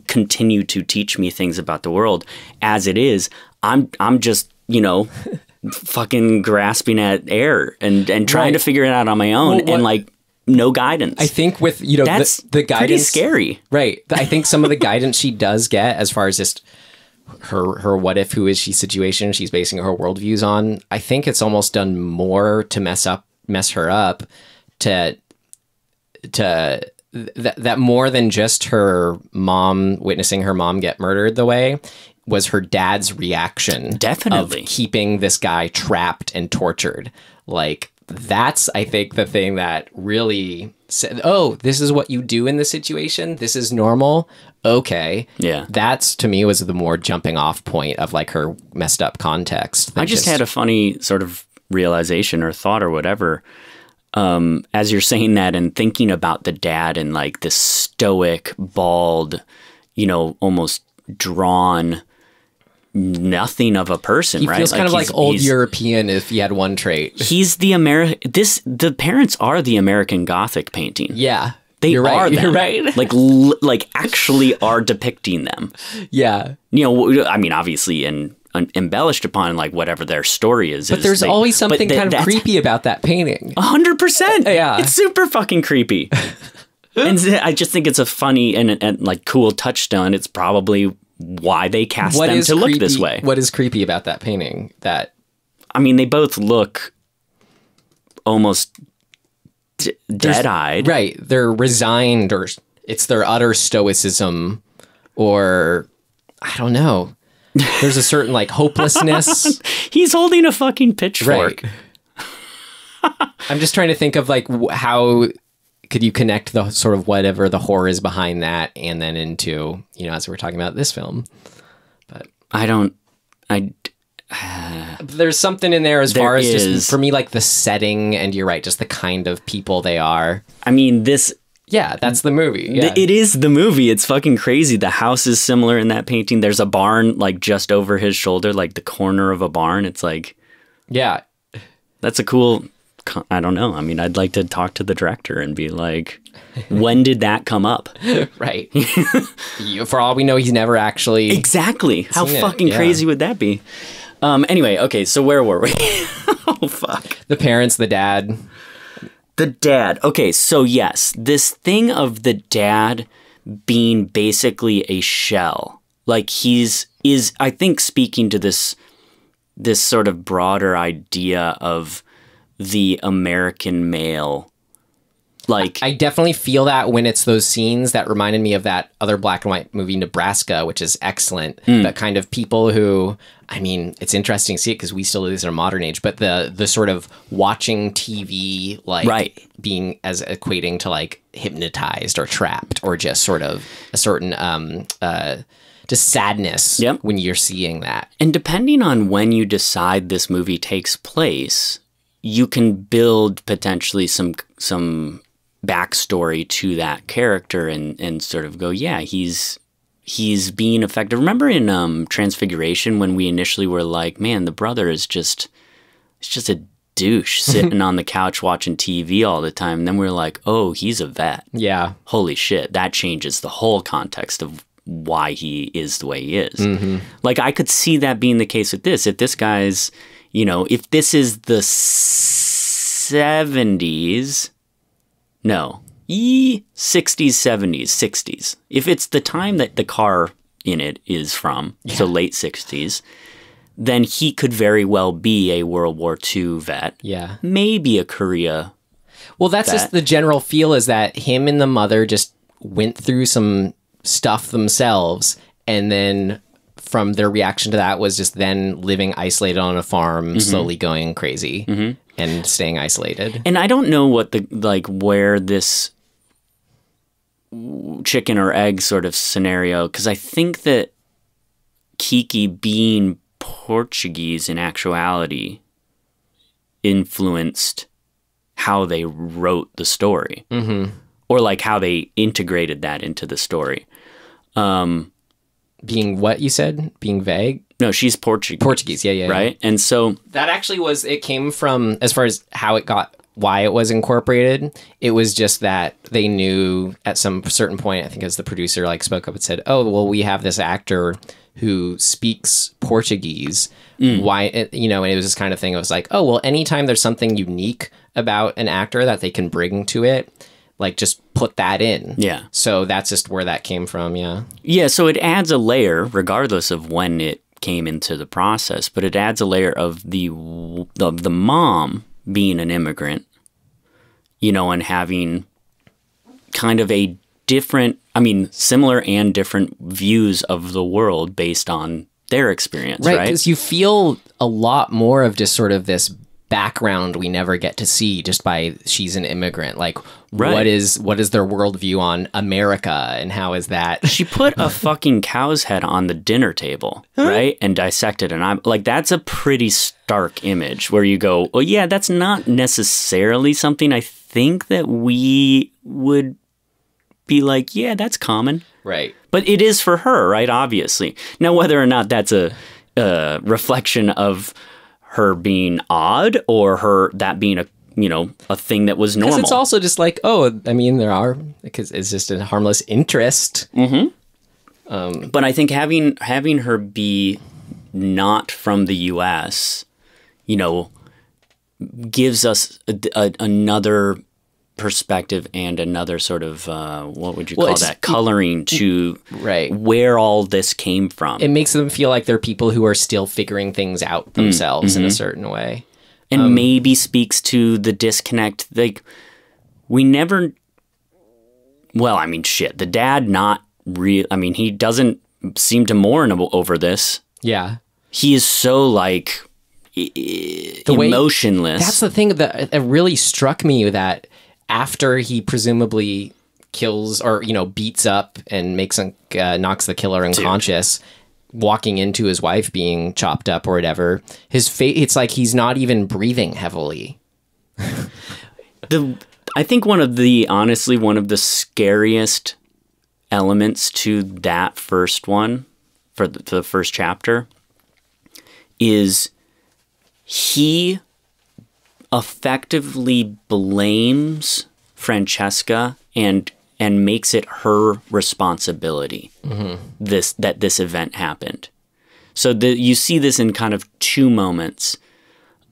continue to teach me things about the world. As it is, I'm just, fucking grasping at air and trying to figure it out on my own, and like no guidance. I think with that's the guidance, pretty scary, right? I think some of the guidance she does get, as far as just her what if, who is she situation she's basing her worldviews on, I think it's almost done more to mess her up to that more than just her mom witnessing her mom get murdered the way, was her dad's reaction of keeping this guy trapped and tortured. Like, that's, I think, the thing that really said, oh, this is what you do in this situation? This is normal? Okay. Yeah. That's, to me, was the more jumping off point of, like, her messed up context. I just had a funny sort of realization or thought or whatever, as you're saying that and thinking about the dad and, like, this stoic, bald, almost drawn, nothing of a person, he right? He feels kind of like old European if he had one trait. He's the the parents are the American-gothic painting. Yeah. You're right. You're right. Like actually are depicting them. Yeah. I mean, obviously, and embellished upon, like, whatever their story is. But there's always something kind of creepy about that painting. 100%. Yeah. It's super fucking creepy. And I just think it's a funny and like cool touchstone. It's probably why they cast them to look this way. What is creepy about that painting? I mean, they both look almost dead-eyed. Right. They're resigned, or it's their utter stoicism, or I don't know. There's a certain, like, hopelessness. He's holding a fucking pitchfork. Right. I'm just trying to think of, like, how... could you connect the sort of whatever the horror is behind that and then into, you know, as we're talking about this film? But there's something in there as far as just, for me, like the setting, and you're right, just the kind of people they are. I mean, yeah, that's the movie. Yeah. It is the movie. It's fucking crazy. The house is similar in that painting. There's a barn like just over his shoulder, like the corner of a barn. It's like, yeah, that's a cool, I don't know. I mean, I'd like to talk to the director and be like, when did that come up? Right. For all we know, he's never actually. Exactly. How fucking crazy would that be? Anyway, okay, so where were we? Oh, fuck. The parents, the dad. The dad. Okay, so yes, this thing of the dad being basically a shell. Like is I think speaking to this sort of broader idea of the American male. Like I definitely feel that when it's those scenes that reminded me of that other black and white movie Nebraska, which is excellent. But kind of people who, I mean, it's interesting to see it because we still do this in a modern age, but the sort of watching TV, like being as equating to like hypnotized or trapped or just sort of a certain just sadness when you're seeing that. And depending on when you decide this movie takes place, you can build potentially some backstory to that character and sort of go, yeah, he's being effective. Remember in Transfiguration when we initially were like, man, the brother is just a douche sitting on the couch watching TV all the time. And then we're like, oh, he's a vet. Yeah. Holy shit. That changes the whole context of why he is the way he is. Mm-hmm. Like I could see that being the case with this. If this guy's, you know, if this is the 70s, no, 60s, 70s, 60s. If it's the time that the car in it is from, so late 60s, then he could very well be a World War II vet. Yeah. Maybe a Korea Well, that's vet. Just the general feel is that him and the mother just went through some stuff themselves, and then from their reaction to that was just then living isolated on a farm, slowly going crazy and staying isolated. And I don't know what where this chicken or egg sort of scenario, because I think that Kiki being Portuguese in actuality influenced how they wrote the story, or like how they integrated that into the story. Being what you said? Being vague? No, she's Portuguese. Portuguese, yeah. Right? And so... That actually it came from, as far as how it got, why it was incorporated, it was just that they knew at some certain point, I think as the producer spoke up and said, oh, well, we have this actor who speaks Portuguese. Why, and it was this kind of thing. It was like, oh, well, anytime there's something unique about an actor that they can bring to it, just put that in. Yeah. So that's just where that came from, yeah. Yeah, so it adds a layer, regardless of when it came into the process, but it adds a layer of the mom being an immigrant, and having kind of a different, similar and different views of the world based on their experience, right? Because you feel a lot more of just sort of this background we never get to see just by she's an immigrant. What is their worldview on America and how is that? She put a fucking cow's head on the dinner table, right? And dissected it. And I'm like, that's a pretty stark image where you go, oh yeah, that's not necessarily something I think that we would be like, yeah, that's common. Right. But it is for her, right? Obviously. Now, whether or not that's a reflection of her being odd or that being a thing that was normal. Because it's also just because it's just a harmless interest. But I think having her be not from the U.S., gives us another perspective and another sort of what would you call that, coloring to where all this came from. It makes them feel like they're people who are still figuring things out themselves in a certain way, and maybe speaks to the disconnect. We never, the dad not real. He doesn't seem to mourn over this. Yeah, he is so emotionless. That's the thing that really struck me, that after he presumably kills or, beats up and knocks the killer unconscious, walking into his wife being chopped up or whatever, his face, it's like he's not even breathing heavily. I think one of the scariest elements to that first one, for the first chapter, is he effectively blames Francesca and makes it her responsibility that this event happened. So you see this in kind of two moments.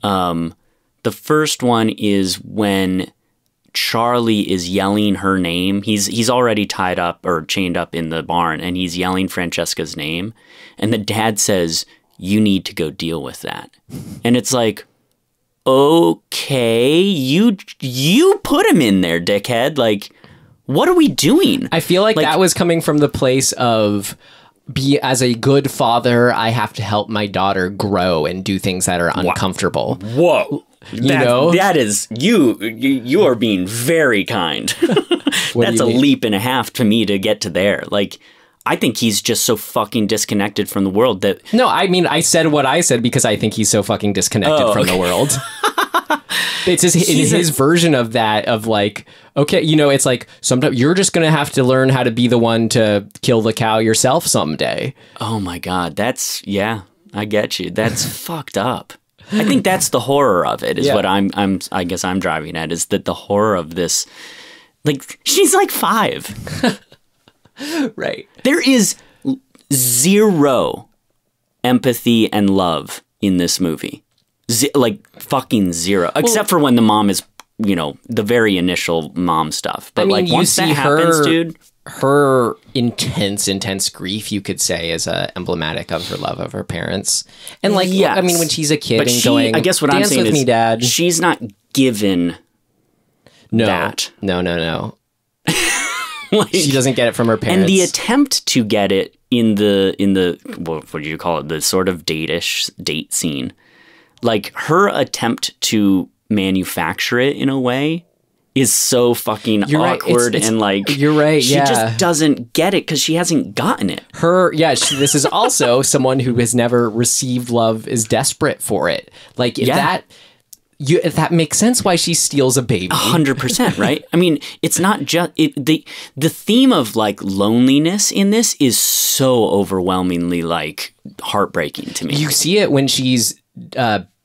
The first one is when Charlie is yelling her name. He's already tied up or chained up in the barn, and he's yelling Francesca's name. And the dad says, "You need to go deal with that." And it's like, okay, you put him in there, dickhead. Like, what are we doing? I feel like that was coming from the place of, as a good father, I have to help my daughter grow and do things that are uncomfortable. Whoa. That is, you are being very kind. That's a leap and a half to me to get to there. Like, I think he's just so fucking disconnected from the world that... No, I mean, I said what I said because I think he's so fucking disconnected from the world. It's his version of that, of like, okay, it's like, sometimes you're just going to have to learn how to be the one to kill the cow yourself someday. Oh my God. Yeah, I get you. That's fucked up. I think that's the horror of it, is what I guess I'm driving at, is that the horror of this, like, she's like 5. Right. There is zero empathy and love in this movie. Like, fucking zero. Except for when the mom is, the very initial mom stuff. But, once that happens, dude... Her intense grief, you could say, is emblematic of her love of her parents. And, yes. I mean, when she's a kid going, I guess what I'm saying is, me, Dad. She's not given that. No. She doesn't get it from her parents. And the attempt to get it in the what do you call it? The sort of date scene. Like, her attempt to manufacture it in a way is so fucking awkward. Right. And like, you're right. She just doesn't get it because she hasn't gotten it. This is also someone who has never received love, is desperate for it. Like, if that makes sense why she steals a baby. 100%, right? I mean, it's not just the theme of like loneliness in this is so overwhelmingly like heartbreaking to me. You see it when she's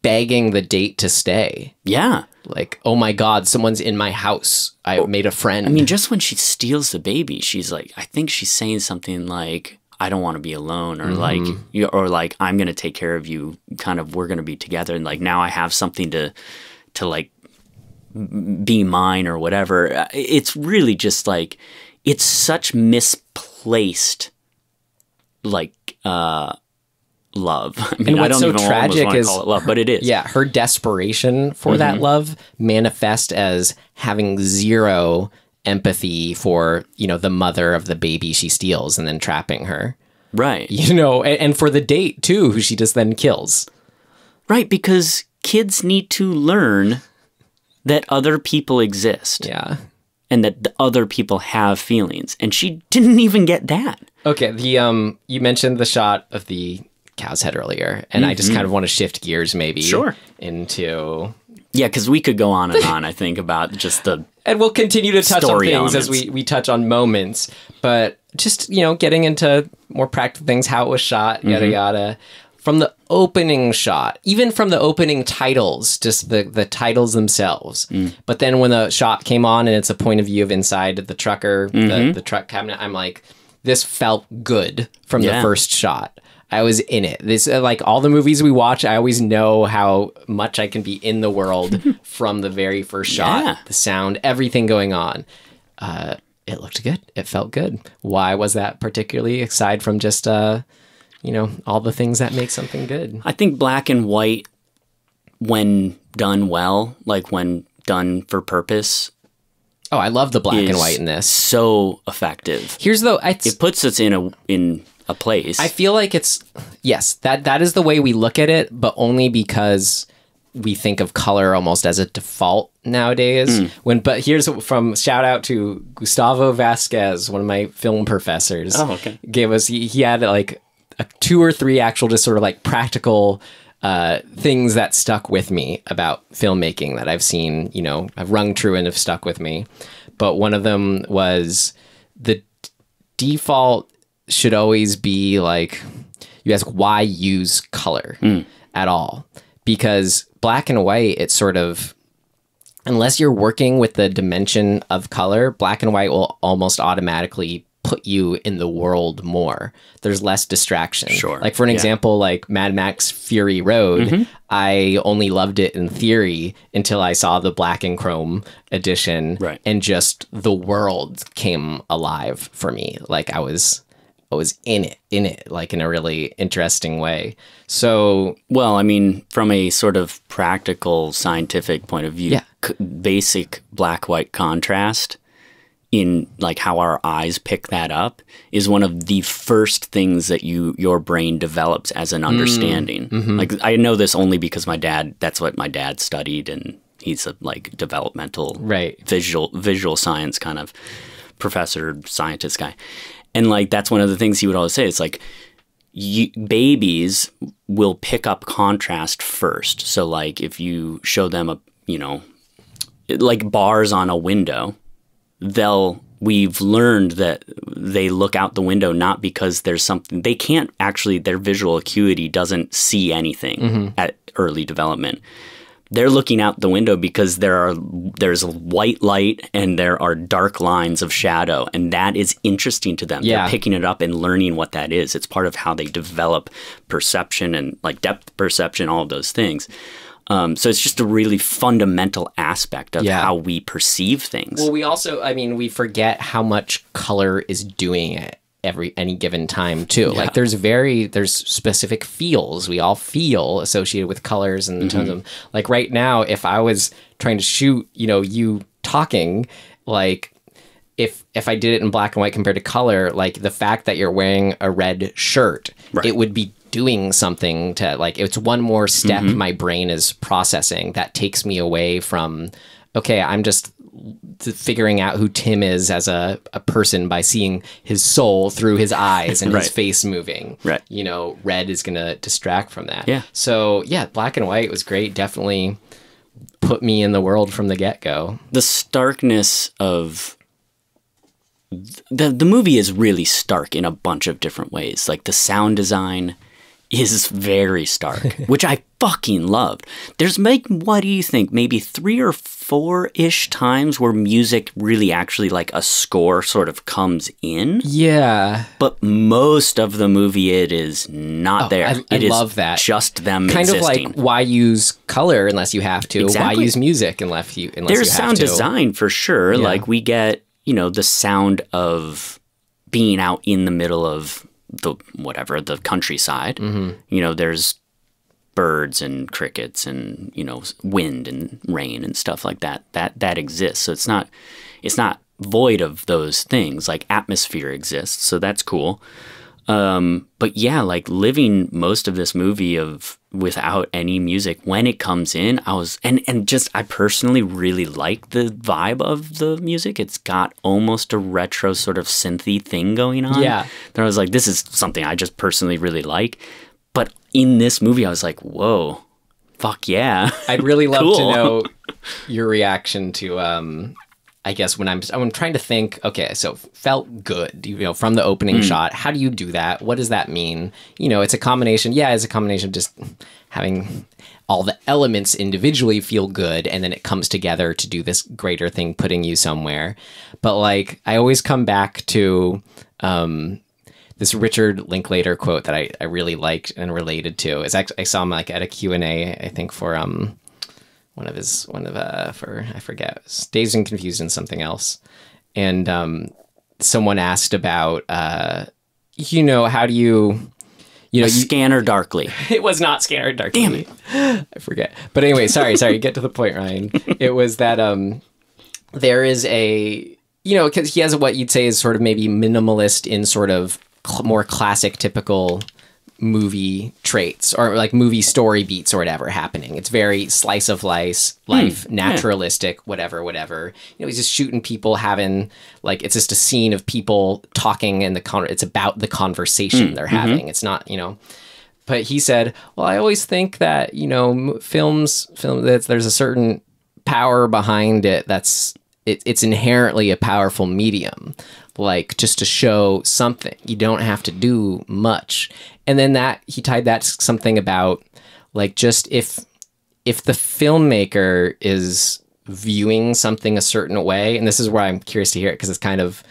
begging the date to stay. Yeah. Like, oh my God, someone's in my house. I made a friend. I mean, just when she steals the baby, she's like, I think she's saying something like, I don't want to be alone, or like, I'm going to take care of you. Kind of, we're going to be together. And like, now I have something to like be mine or whatever. It's really just like, it's such misplaced, like, love. I mean, I don't even want to call it love, but it is. Yeah, her desperation for that love manifests as having zero empathy for, the mother of the baby she steals and then trapping her. Right. And for the date too, who she just then kills. Right, because kids need to learn that other people exist. Yeah. And that the other people have feelings, and she didn't even get that. Okay, you mentioned the shot of the cow's head earlier, and I just kind of want to shift gears maybe into... Yeah, because we could go on and on, I think, about just the... And we'll continue to touch on things elements as we touch on moments, but just, getting into more practical things, how it was shot, yada, yada. From the opening shot, even from the opening titles, just the titles themselves. But then when the shot came on and it's a point of view of inside the trucker, the truck cabinet, I'm like, this felt good from the first shot. I was in it. This, like all the movies we watch, I always know how much I can be in the world from the very first shot. The sound, everything going on. It looked good. It felt good. Why was that particularly, aside from just, all the things that make something good? I think black and white, when done well, like when done for purpose. Oh, I love the black and white in this. So effective. Here's the... It puts us in a place. I feel like it's... Yes, that is the way we look at it, but only because we think of color almost as a default nowadays. But here's from shout out to Gustavo Vasquez, one of my film professors. Oh, okay. Gave us, he had like 2 or 3 actual just sort of like practical things that stuck with me about filmmaking that I've seen, you know, have rung true and have stuck with me. But one of them was the default should always be like, you ask why use color at all? Because black and white, it's sort of, unless you're working with the dimension of color, black and white will almost automatically put you in the world more. There's less distraction. Sure. Like for an example, like Mad Max Fury Road, I only loved it in theory until I saw the black and chrome edition, and just the world came alive for me. Like I was in it, like in a really interesting way. So, well, I mean, from a sort of practical scientific point of view, basic black-white contrast in like how our eyes pick that up is one of the first things that your brain develops as an understanding. Like I know this only because that's what my dad studied, and he's a like developmental visual science kind of professor, scientist guy. And like that's one of the things he would always say. It's like babies will pick up contrast first. So like if you show them like bars on a window, we've learned that they look out the window not because there's something they can't actually, their visual acuity doesn't see anything at early development. They're looking out the window because there's white light and there are dark lines of shadow, and that is interesting to them. They're picking it up and learning what that is. It's part of how they develop perception and like depth perception, all of those things. So it's just a really fundamental aspect of how we perceive things. Well, we also, I mean, we forget how much color is doing at any given time too. Like there's specific feels we all feel associated with colors and tones of, like right now, if I was trying to shoot, you talking, like if I did it in black and white compared to color, like the fact that you're wearing a red shirt, it would be doing something to, like, it's one more step my brain is processing that takes me away from, okay, I'm just figuring out who Tim is as a person by seeing his soul through his eyes and his face moving. Red is going to distract from that. So black and white was great. Definitely put me in the world from the get-go. The starkness of the movie is really stark in a bunch of different ways. Like the sound design is very stark, which I fucking loved. There's what do you think? Maybe 3 or 4-ish times where music really actually like a score sort of comes in. Yeah. But most of the movie, it is not there. I love that. Just them kind existing. of like, why use color unless you have to? Exactly. Why use music unless you have to? There's sound design for sure. Yeah. Like we get, the sound of being out in the middle of the countryside. There's birds and crickets and wind and rain and stuff like that exists. So it's not void of those things. Like atmosphere exists, so that's cool. But yeah, like living most of this movie without any music, when it comes in, I personally really like the vibe of the music. It's got almost a retro sort of synthy thing going on. Yeah. That I was like, this is something I just personally really like. But in this movie, I was like, whoa, fuck yeah. I'd really love to know your reaction to, I guess when I'm trying to think, okay, so felt good, from the opening shot. How do you do that? What does that mean? It's a combination. Yeah, it's a combination of just having all the elements individually feel good, and then it comes together to do this greater thing, putting you somewhere. But like, I always come back to this Richard Linklater quote that I really liked and related to. Is actually, I saw him like at a Q&A, I think for I forget, it was Dazed and Confused and something else. And someone asked about, how do you, Scanner Darkly. It was not Scanner Darkly. Damn it. I forget. But anyway, sorry, get to the point, Ryan. It was that there is a, because he has what you'd say is sort of maybe minimalist in sort of more classic, typical movie traits or like movie story beats or whatever happening. It's very slice of life, naturalistic, whatever. He's just shooting people having like, it's just a scene of people talking and it's about the conversation they're having. It's not, but he said, well, I always think that, film there's a certain power behind it. It's inherently a powerful medium, like just to show something. You don't have to do much. And then he tied that to something about like, just if the filmmaker is viewing something a certain way, and this is where I'm curious to hear it because it's kind of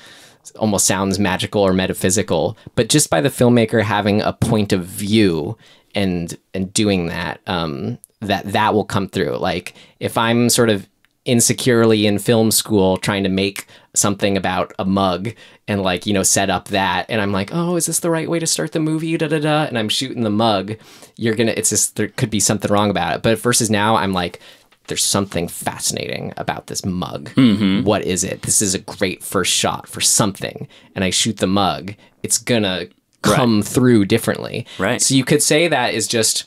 almost sounds magical or metaphysical, but just by the filmmaker having a point of view and doing that, that will come through. Like if I'm sort of insecurely in film school trying to make something about a mug and like, set up that, and I'm like, oh, is this the right way to start the movie? And I'm shooting the mug. There could be something wrong about it. But versus now I'm like, there's something fascinating about this mug. What is it? This is a great first shot for something. And I shoot the mug. It's gonna come through differently. Right. So you could say that is just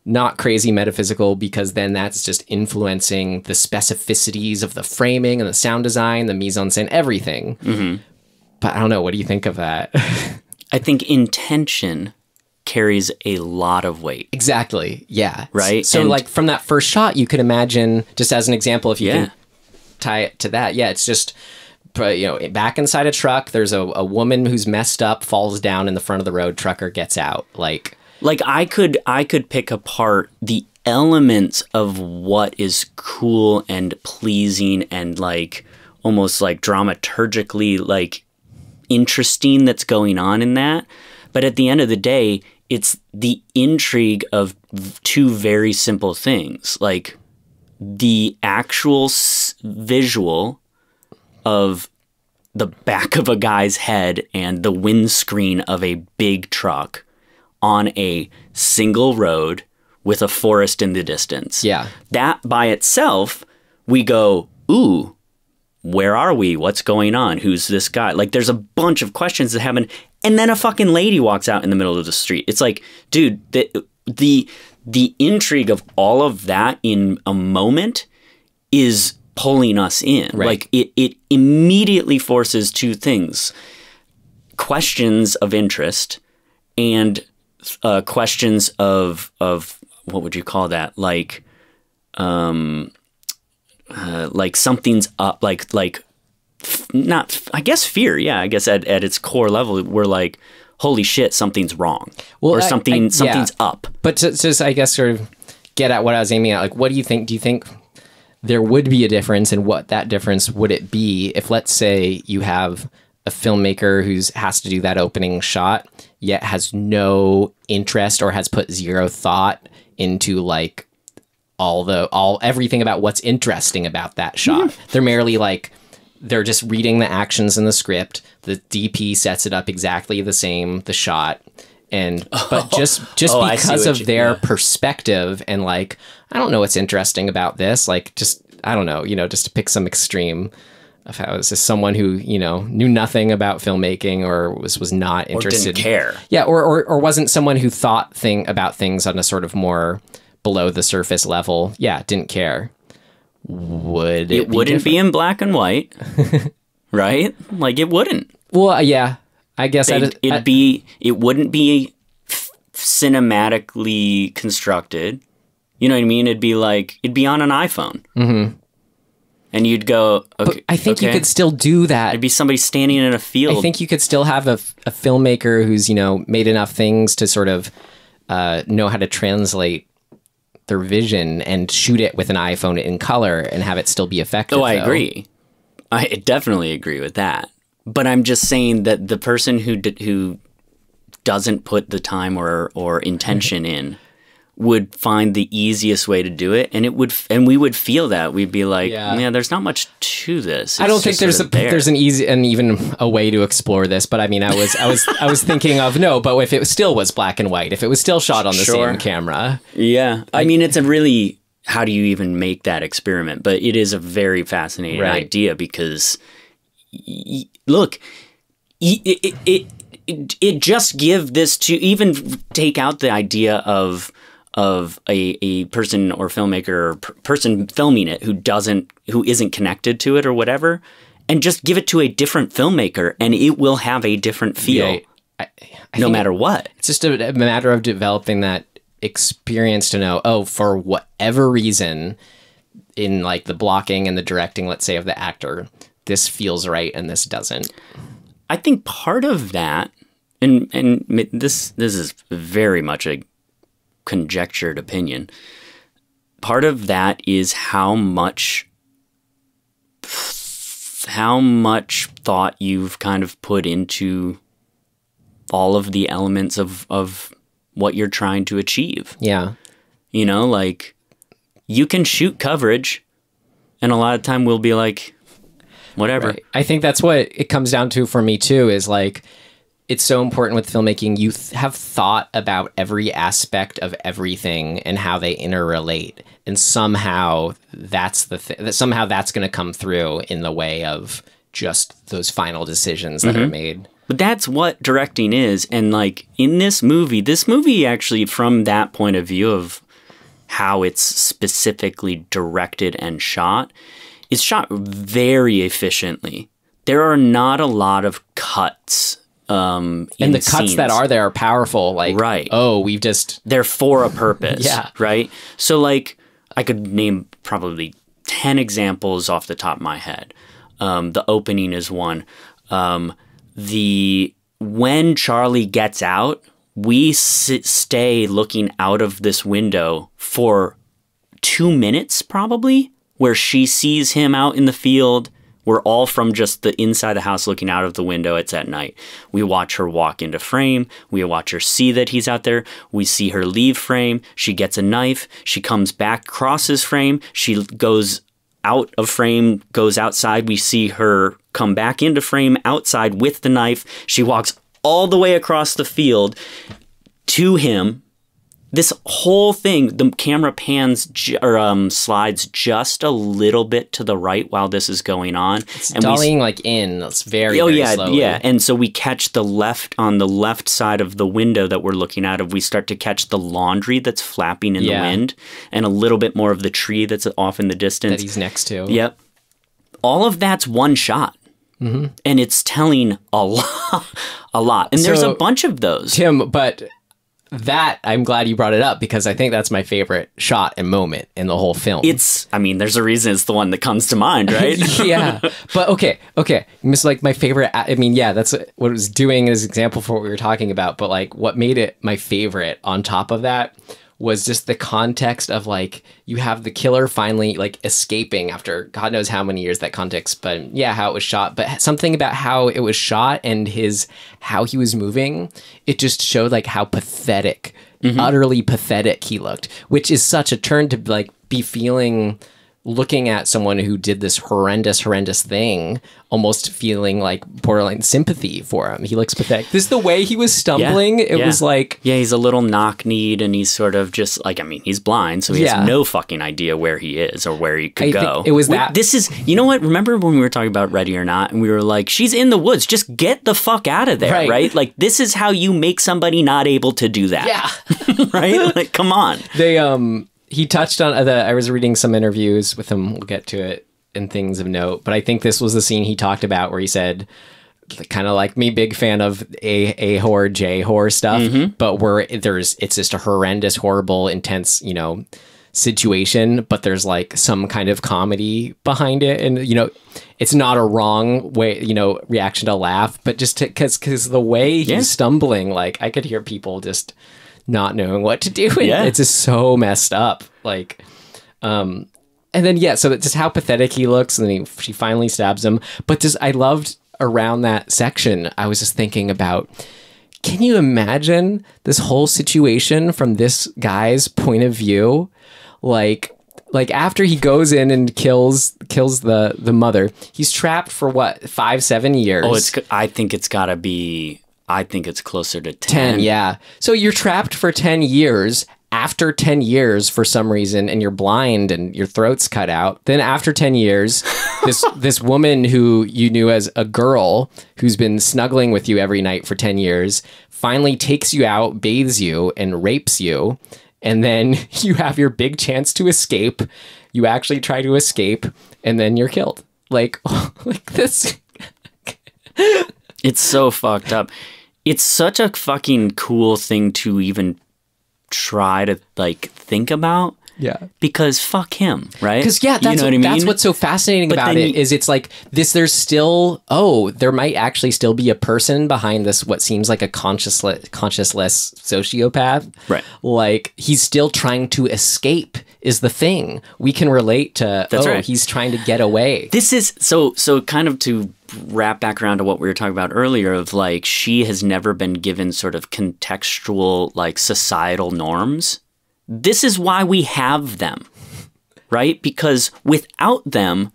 not crazy metaphysical, because then that's just influencing the specificities of the framing and the sound design, the mise en scène, everything. But I don't know. What do you think of that? I think intention carries a lot of weight. Exactly. Yeah. Right. So like from that first shot, you could imagine, just as an example, if you can tie it to that. Yeah. It's just, back inside a truck, there's a woman who's messed up, falls down in the front of the road, trucker gets out. Like I could pick apart the elements of what is cool and pleasing and like almost like dramaturgically like interesting that's going on in that. But at the end of the day, it's the intrigue of two very simple things, like the actual visual of the back of a guy's head and the windscreen of a big truck on a single road with a forest in the distance. Yeah. That by itself, we go, ooh, where are we? What's going on? Who's this guy? Like, there's a bunch of questions that happen. And then a fucking lady walks out in the middle of the street. It's like, dude, the intrigue of all of that in a moment is pulling us in. Right. Like, it immediately forces two things. Questions of interest and questions of what would you call that? Like something's up, not, I guess fear. Yeah. I guess at its core level, we're like, holy shit, something's wrong, or something's up. But to just, I guess, sort of get at what I was aiming at, like, what do you think? Do you think there would be a difference, and what that difference would it be if, let's say, you have a filmmaker who has to do that opening shot, yet has no interest or has put zero thought into like everything about what's interesting about that shot. They're merely like, they're just reading the actions in the script. The DP sets it up exactly the same, the shot. But just because of their perspective and like, I don't know what's interesting about this. Like, just, I don't know, just to pick some extreme of how is this someone who, knew nothing about filmmaking or was not interested. Or didn't care. Yeah. Or wasn't someone who thought about things on a sort of more below the surface level. Yeah. Didn't care. Would it wouldn't be in black and white, right? Like, it wouldn't. Well, yeah, I guess it wouldn't be cinematically constructed. You know what I mean? It'd be on an iPhone. Mm-hmm. And you'd go, okay. But I think you could still do that. It'd be somebody standing in a field. I think you could still have a filmmaker who's, made enough things to sort of know how to translate their vision and shoot it with an iPhone in color and have it still be effective. Oh, I agree. I definitely agree with that. But I'm just saying that the person who doesn't put the time or intention in would find the easiest way to do it, and we would feel that. We'd be like, yeah, there's not much to this. I don't think there's an easy and even a way to explore this, but I mean, I was thinking of but if it still was black and white, if it was still shot on the same camera. Yeah. I mean, it's a really, how do you even make that experiment? But it is a very fascinating idea because look, it just give this to even take out the idea of a person or filmmaker or person filming it who isn't connected to it or whatever, and just give it to a different filmmaker and it will have a different feel. I no matter what. It's just a matter of developing that experience to know, oh, for whatever reason in like the blocking and the directing, let's say, of the actor, this feels right and this doesn't. I think part of that, and this is very much a conjectured opinion, part of that is how much thought you've kind of put into all of the elements of what you're trying to achieve. Yeah. You know, like, you can shoot coverage, and a lot of time we'll be like, whatever. Right. I think that's what it comes down to for me too, is like, it's so important with filmmaking. You have thought about every aspect of everything and how they interrelate. And somehow that's somehow that's going to come through in the way of just those final decisions that are made. But that's what directing is. And like in this movie actually, from that point of view of how it's specifically directed and shot, it's shot very efficiently. There are not a lot of cuts. And the cuts that are there are powerful. Like, right. Oh, they're for a purpose. Yeah. Right. So like, I could name probably 10 examples off the top of my head. The opening is one. When Charlie gets out, we stay looking out of this window for 2 minutes probably, where she sees him out in the field. We're all from just the inside the house looking out of the window. It's at night. We watch her walk into frame. We watch her see that he's out there. We see her leave frame. She gets a knife. She comes back, crosses frame. She goes out of frame, goes outside. We see her come back into frame outside with the knife. She walks all the way across the field to him. This whole thing, the camera slides just a little bit to the right while this is going on. It's dollying it's very, very slowly. Yeah. And so we catch on the left side of the window that we're looking out of, we start to catch the laundry that's flapping in the wind, and a little bit more of the tree that's off in the distance. That he's next to. Yep. All of that's one shot. Mm-hmm. And it's telling a lot. And there's a bunch of those. Tim, but that, I'm glad you brought it up, because I think that's my favorite shot and moment in the whole film. There's a reason it's the one that comes to mind, right? Yeah. But okay. It's like my favorite. I mean, yeah, that's what it was doing as an example for what we were talking about. But like what made it my favorite on top of that was just the context of like, you have the killer finally like escaping after God knows how many years, that context, but yeah, how it was shot, but something about how it was shot and how he was moving, it just showed like how pathetic, utterly pathetic he looked, which is such a turn to like be feeling, looking at someone who did this horrendous thing, almost feeling like borderline sympathy for him. He looks pathetic. This is the way he was stumbling. It was like... Yeah, he's a little knock-kneed, and he's sort of just like, I mean, he's blind, so he has no fucking idea where he is or where he could go. It was that... This is... You know what? Remember when we were talking about Ready or Not, and we were like, she's in the woods. Just get the fuck out of there, right? Like, this is how you make somebody not able to do that. Yeah. Right? Like, come on. He touched on I was reading some interviews with him. We'll get to it in things of note, but I think this was the scene he talked about where he said, kind of like me, big fan of A horror, J horror stuff, but where it's just a horrendous, horrible, intense, situation, but there's like some kind of comedy behind it, and it's not a wrong way, reaction to laugh, but just because the way he's stumbling, like I could hear people just not knowing what to do. It's just so messed up. Like, and then, so it's just how pathetic he looks. And then she finally stabs him. But I loved around that section, I was just thinking about, can you imagine this whole situation from this guy's point of view? Like after he goes in and kills the mother, he's trapped for what, 5-7 years? Oh, I think it's closer to 10. 10, yeah. So you're trapped for 10 years after 10 years for some reason, and you're blind and your throat's cut out, then after 10 years, this woman who you knew as a girl who's been snuggling with you every night for 10 years finally takes you out, bathes you, and rapes you. And then you have your big chance to escape. You actually try to escape, and then you're killed. Like this. It's so fucked up. It's such a fucking cool thing to even try to like think about. Yeah. Because fuck him, right? Because yeah, that's what I mean? That's what's so fascinating about it is it's like this. There's still there might actually still be a person behind this. What seems like a consciousless sociopath, right? Like he's still trying to escape. Is the thing we can relate to? That's right. He's trying to get away. This is so kind of to wrap back around to what we were talking about earlier of like she has never been given sort of contextual like societal norms. This is why we have them, right? Because without them,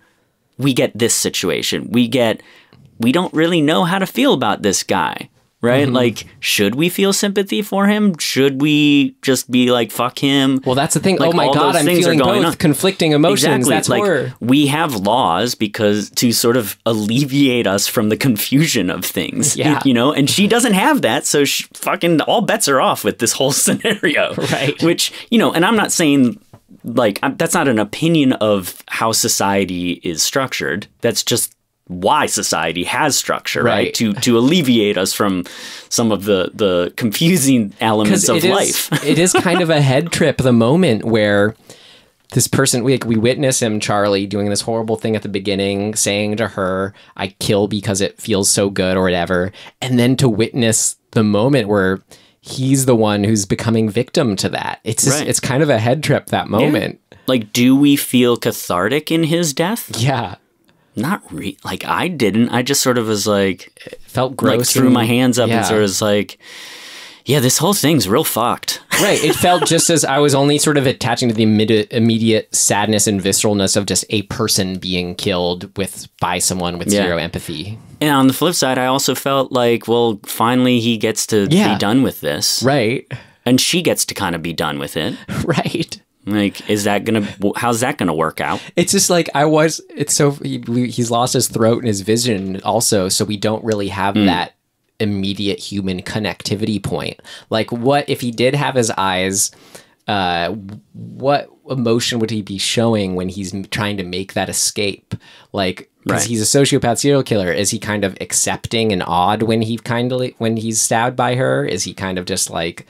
we get this situation. We don't really know how to feel about this guy, right? Mm-hmm. Like, should we feel sympathy for him? Should we just be like, fuck him? Well, that's the thing. Like, oh my God, I'm feeling both conflicting emotions. Exactly. That's like, horror. We have laws because to sort of alleviate us from the confusion of things, yeah. You know, and she doesn't have that. So fucking all bets are off with this whole scenario. Right. Which, you know, and I'm not saying like, that's not an opinion of how society is structured. That's just why society has structure, right? To alleviate us from some of the confusing elements of life. It is kind of a head trip, the moment where this person, we witness him, Charlie, doing this horrible thing at the beginning, saying to her, I kill because it feels so good or whatever. And then to witness the moment where he's the one who's becoming victim to that. It's just, it's kind of a head trip, that moment. Yeah. Like, do we feel cathartic in his death? Yeah. Not like I didn't. I just sort of was like, it felt gross. Like threw my hands up and sort of was like, yeah, this whole thing's real fucked. Right. It felt just as I was only sort of attaching to the immediate sadness and visceralness of just a person being killed by someone with zero empathy. And on the flip side, I also felt like, well, finally he gets to be done with this. Right. And she gets to kind of be done with it. Right. Like, how's that gonna work out? It's just like he's lost his throat and his vision also, so we don't really have that immediate human connectivity point. Like, what if he did have his eyes? What emotion would he be showing when he's trying to make that escape? Like, because he's a sociopath serial killer, is he kind of accepting and awed when he's stabbed by her? Is he kind of just like?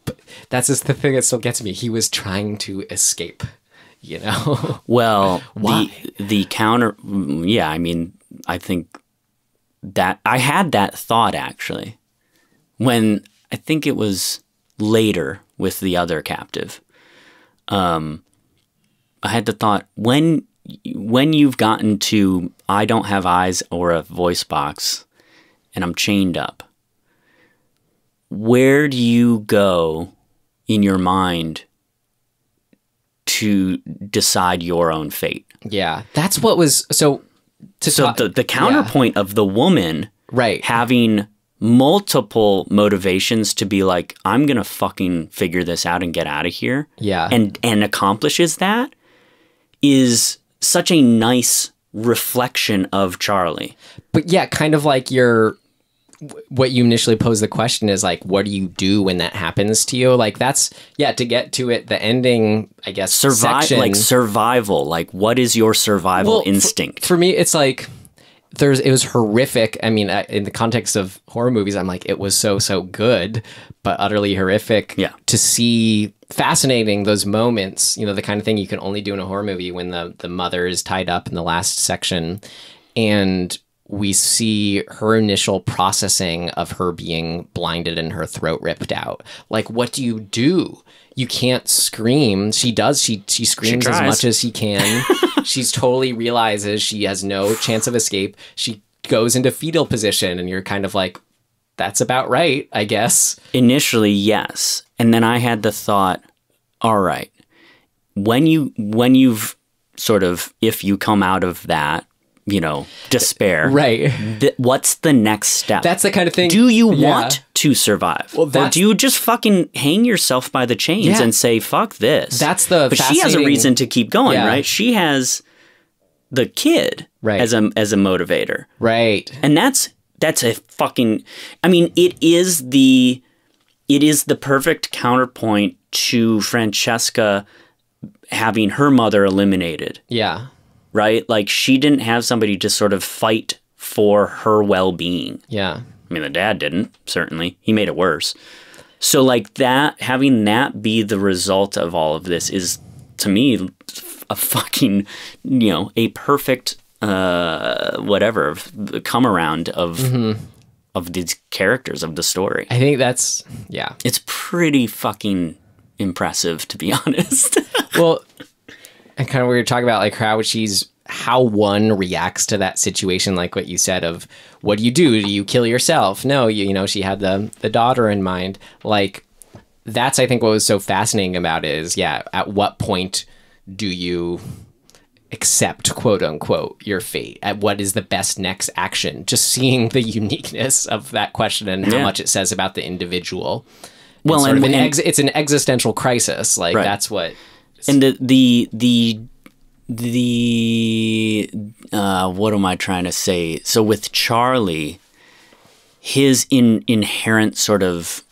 But that's just the thing that still gets me. He was trying to escape, you know? Well, why? The counter, yeah, I mean, I think that I had that thought actually when I think it was later with the other captive. I had the thought when you've gotten to I don't have eyes or a voice box and I'm chained up. Where do you go in your mind to decide your own fate? Yeah, that's what was the counterpoint of the woman having multiple motivations to be like, I'm gonna fucking figure this out and get out of here. Yeah, and accomplishes that is such a nice reflection of Charlie. But yeah, kind of like what you initially posed the question is like, what do you do when that happens to you? Like, that's, to get to it, the ending, I guess, survival. Like, what is your survival instinct? For me, it's like, it was horrific. I mean, in the context of horror movies, I'm like, it was so good, but utterly horrific. Yeah. To see, fascinating, those moments, you know, the kind of thing you can only do in a horror movie when the mother is tied up in the last section, and we see her initial processing of her being blinded and her throat ripped out. Like, what do? You can't scream. She does. She screams as much as she can. She's totally realizes she has no chance of escape. She goes into fetal position, and you're kind of like, that's about right, I guess. Initially, yes. And then I had the thought, all right, when you've sort of, if you come out of that, despair. Right. What's the next step? That's the kind of thing. Do you want to survive? Well, or do you just fucking hang yourself by the chains and say, fuck this? But she has a reason to keep going, right? She has the kid as a motivator. Right. And that's a fucking, I mean, it is the perfect counterpoint to Francesca having her mother eliminated. Yeah. Right? Like, she didn't have somebody to sort of fight for her well-being. Yeah. I mean, the dad didn't, certainly. He made it worse. So, like, that, having that be the result of all of this is, to me, a fucking, a perfect, whatever, come around of these characters of the story. I think that's, it's pretty fucking impressive, to be honest. Well, and kind of we were talking about like how one reacts to that situation, like what you said of what do? You kill yourself? No, she had the daughter in mind. Like, that's, I think, what was so fascinating about it is, at what point do you accept, quote unquote, your fate? At what is the best next action? Just seeing the uniqueness of that question and how much it says about the individual. Well, it's an existential crisis. Like, that's what. And the what am I trying to say? So with Charlie, his inherent sort of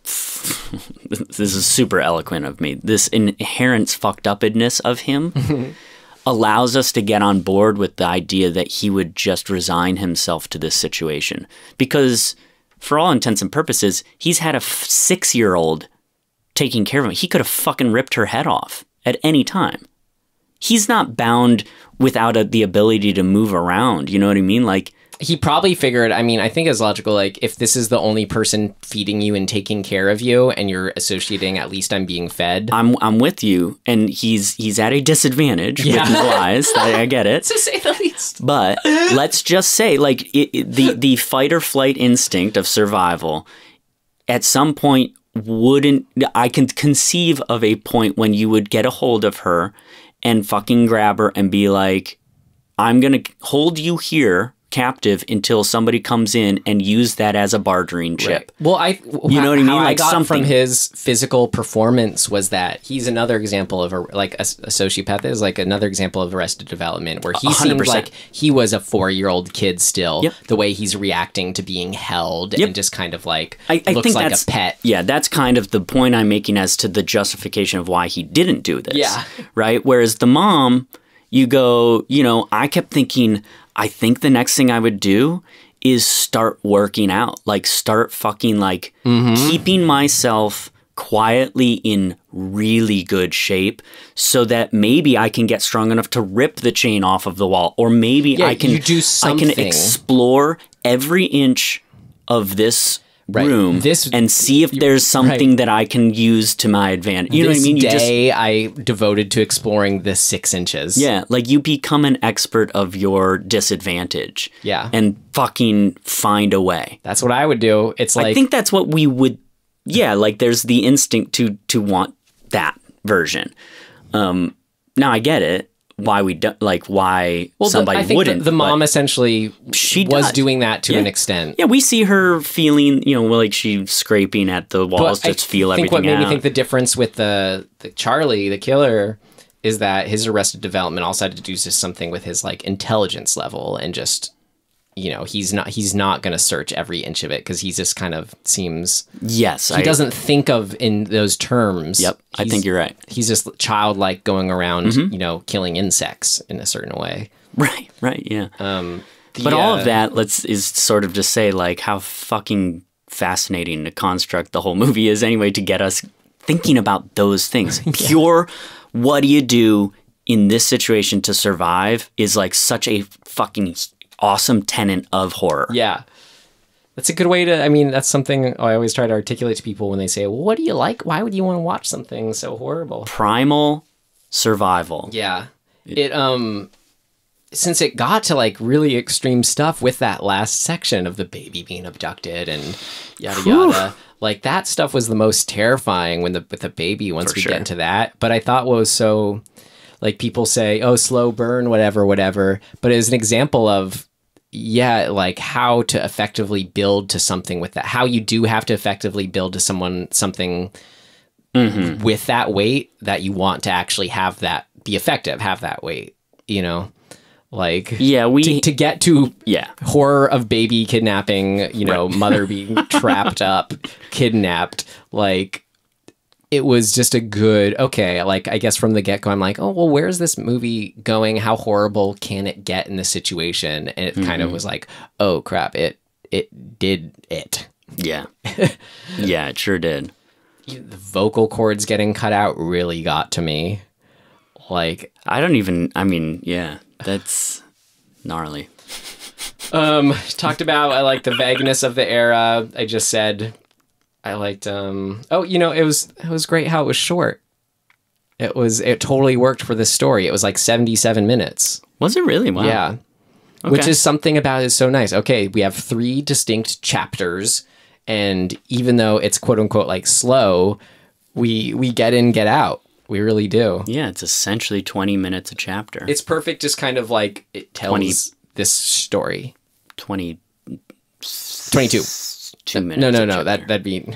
this is super eloquent of me. This inherent fucked upness of him allows us to get on board with the idea that he would just resign himself to this situation, because for all intents and purposes, he's had a 6-year-old taking care of him. He could have fucking ripped her head off at any time. He's not bound without the ability to move around. You know what I mean? Like, he probably figured, I mean, I think it's logical, like, if this is the only person feeding you and taking care of you, and you're associating, at least I'm being fed. I'm with you, and he's at a disadvantage with Nicolas. I get it. To say the least. But let's just say, like, the fight or flight instinct of survival, at some point, I can conceive of a point when you would get a hold of her and fucking grab her and be like, I'm going to hold you here captive until somebody comes in and use that as a bartering chip. Right. Well, you know what I mean? Like, I got from his physical performance was that he's another example of a sociopath is like another example of Arrested Development, where he 100%. Seemed like he was a 4-year-old kid still. Yep. The way he's reacting to being held and just kind of like I looks like a pet. Yeah, that's kind of the point I'm making as to the justification of why he didn't do this. Yeah. Right? Whereas the mom, you go, I kept thinking, I think the next thing I would do is start working out. Like, start fucking, like, keeping myself quietly in really good shape so that maybe I can get strong enough to rip the chain off of the wall. Or maybe I can explore every inch of this room and see if there's something that I can use to my advantage. You know what I mean? I devoted to exploring this 6 inches. Yeah, like, you become an expert of your disadvantage. Yeah. And fucking find a way. That's what I would do. It's like, I think that's what we would, like, there's the instinct to want that version. Now I get it. Why we don't, like, why somebody I think wouldn't. The mom essentially was doing that to an extent. Yeah, we see her feeling, like she's scraping at the walls to feel everything out. What made me think the difference with the Charlie, the killer, is that his Arrested Development also had to do just something with his, like, intelligence level, and just, he's not going to search every inch of it, because he just kind of seems... Yes. He doesn't think of in those terms. Yep, I think you're right. He's just childlike going around, killing insects in a certain way. Right, yeah. But all of that is sort of to say, like, how fucking fascinating to construct the whole movie is anyway, to get us thinking about those things. Pure, what do you do in this situation to survive is, like, such a fucking awesome tenet of horror. Yeah. That's a good way to, I mean, that's something I always try to articulate to people when they say, well, what do you like? Why would you want to watch something so horrible? Primal survival. Yeah. It, since it got to, like, really extreme stuff with that last section of the baby being abducted and yada yada, like, that stuff was the most terrifying with the baby once we get into that. But I thought what was so... like people say, oh, slow burn, whatever, but it was an example of, yeah, like how to effectively build to something with that, how you do have to effectively build to something with that weight that you want to actually have that be effective, have that weight, you know? Like, yeah, to get to horror of baby kidnapping, you know, mother being trapped up, kidnapped, like, it was just a good, okay, like, I guess from the get-go, I'm like, oh, well, where's this movie going? How horrible can it get in this situation? And it kind of was like, oh, crap, it did it. Yeah. Yeah, it sure did. The vocal cords getting cut out really got to me. Like, yeah, that's gnarly. Talked about, I like the vagueness of the era. I just said, I liked, it was great how it was short. It totally worked for this story. It was like 77 minutes. Was it really? Wow. Yeah. Okay. Which is something about it is so nice. Okay, we have 3 distinct chapters, and even though it's quote unquote like slow, we get in, get out. We really do. Yeah, it's essentially 20 minutes a chapter. It's perfect, just kind of like it tells this story. 22. 2 minutes. No. That'd be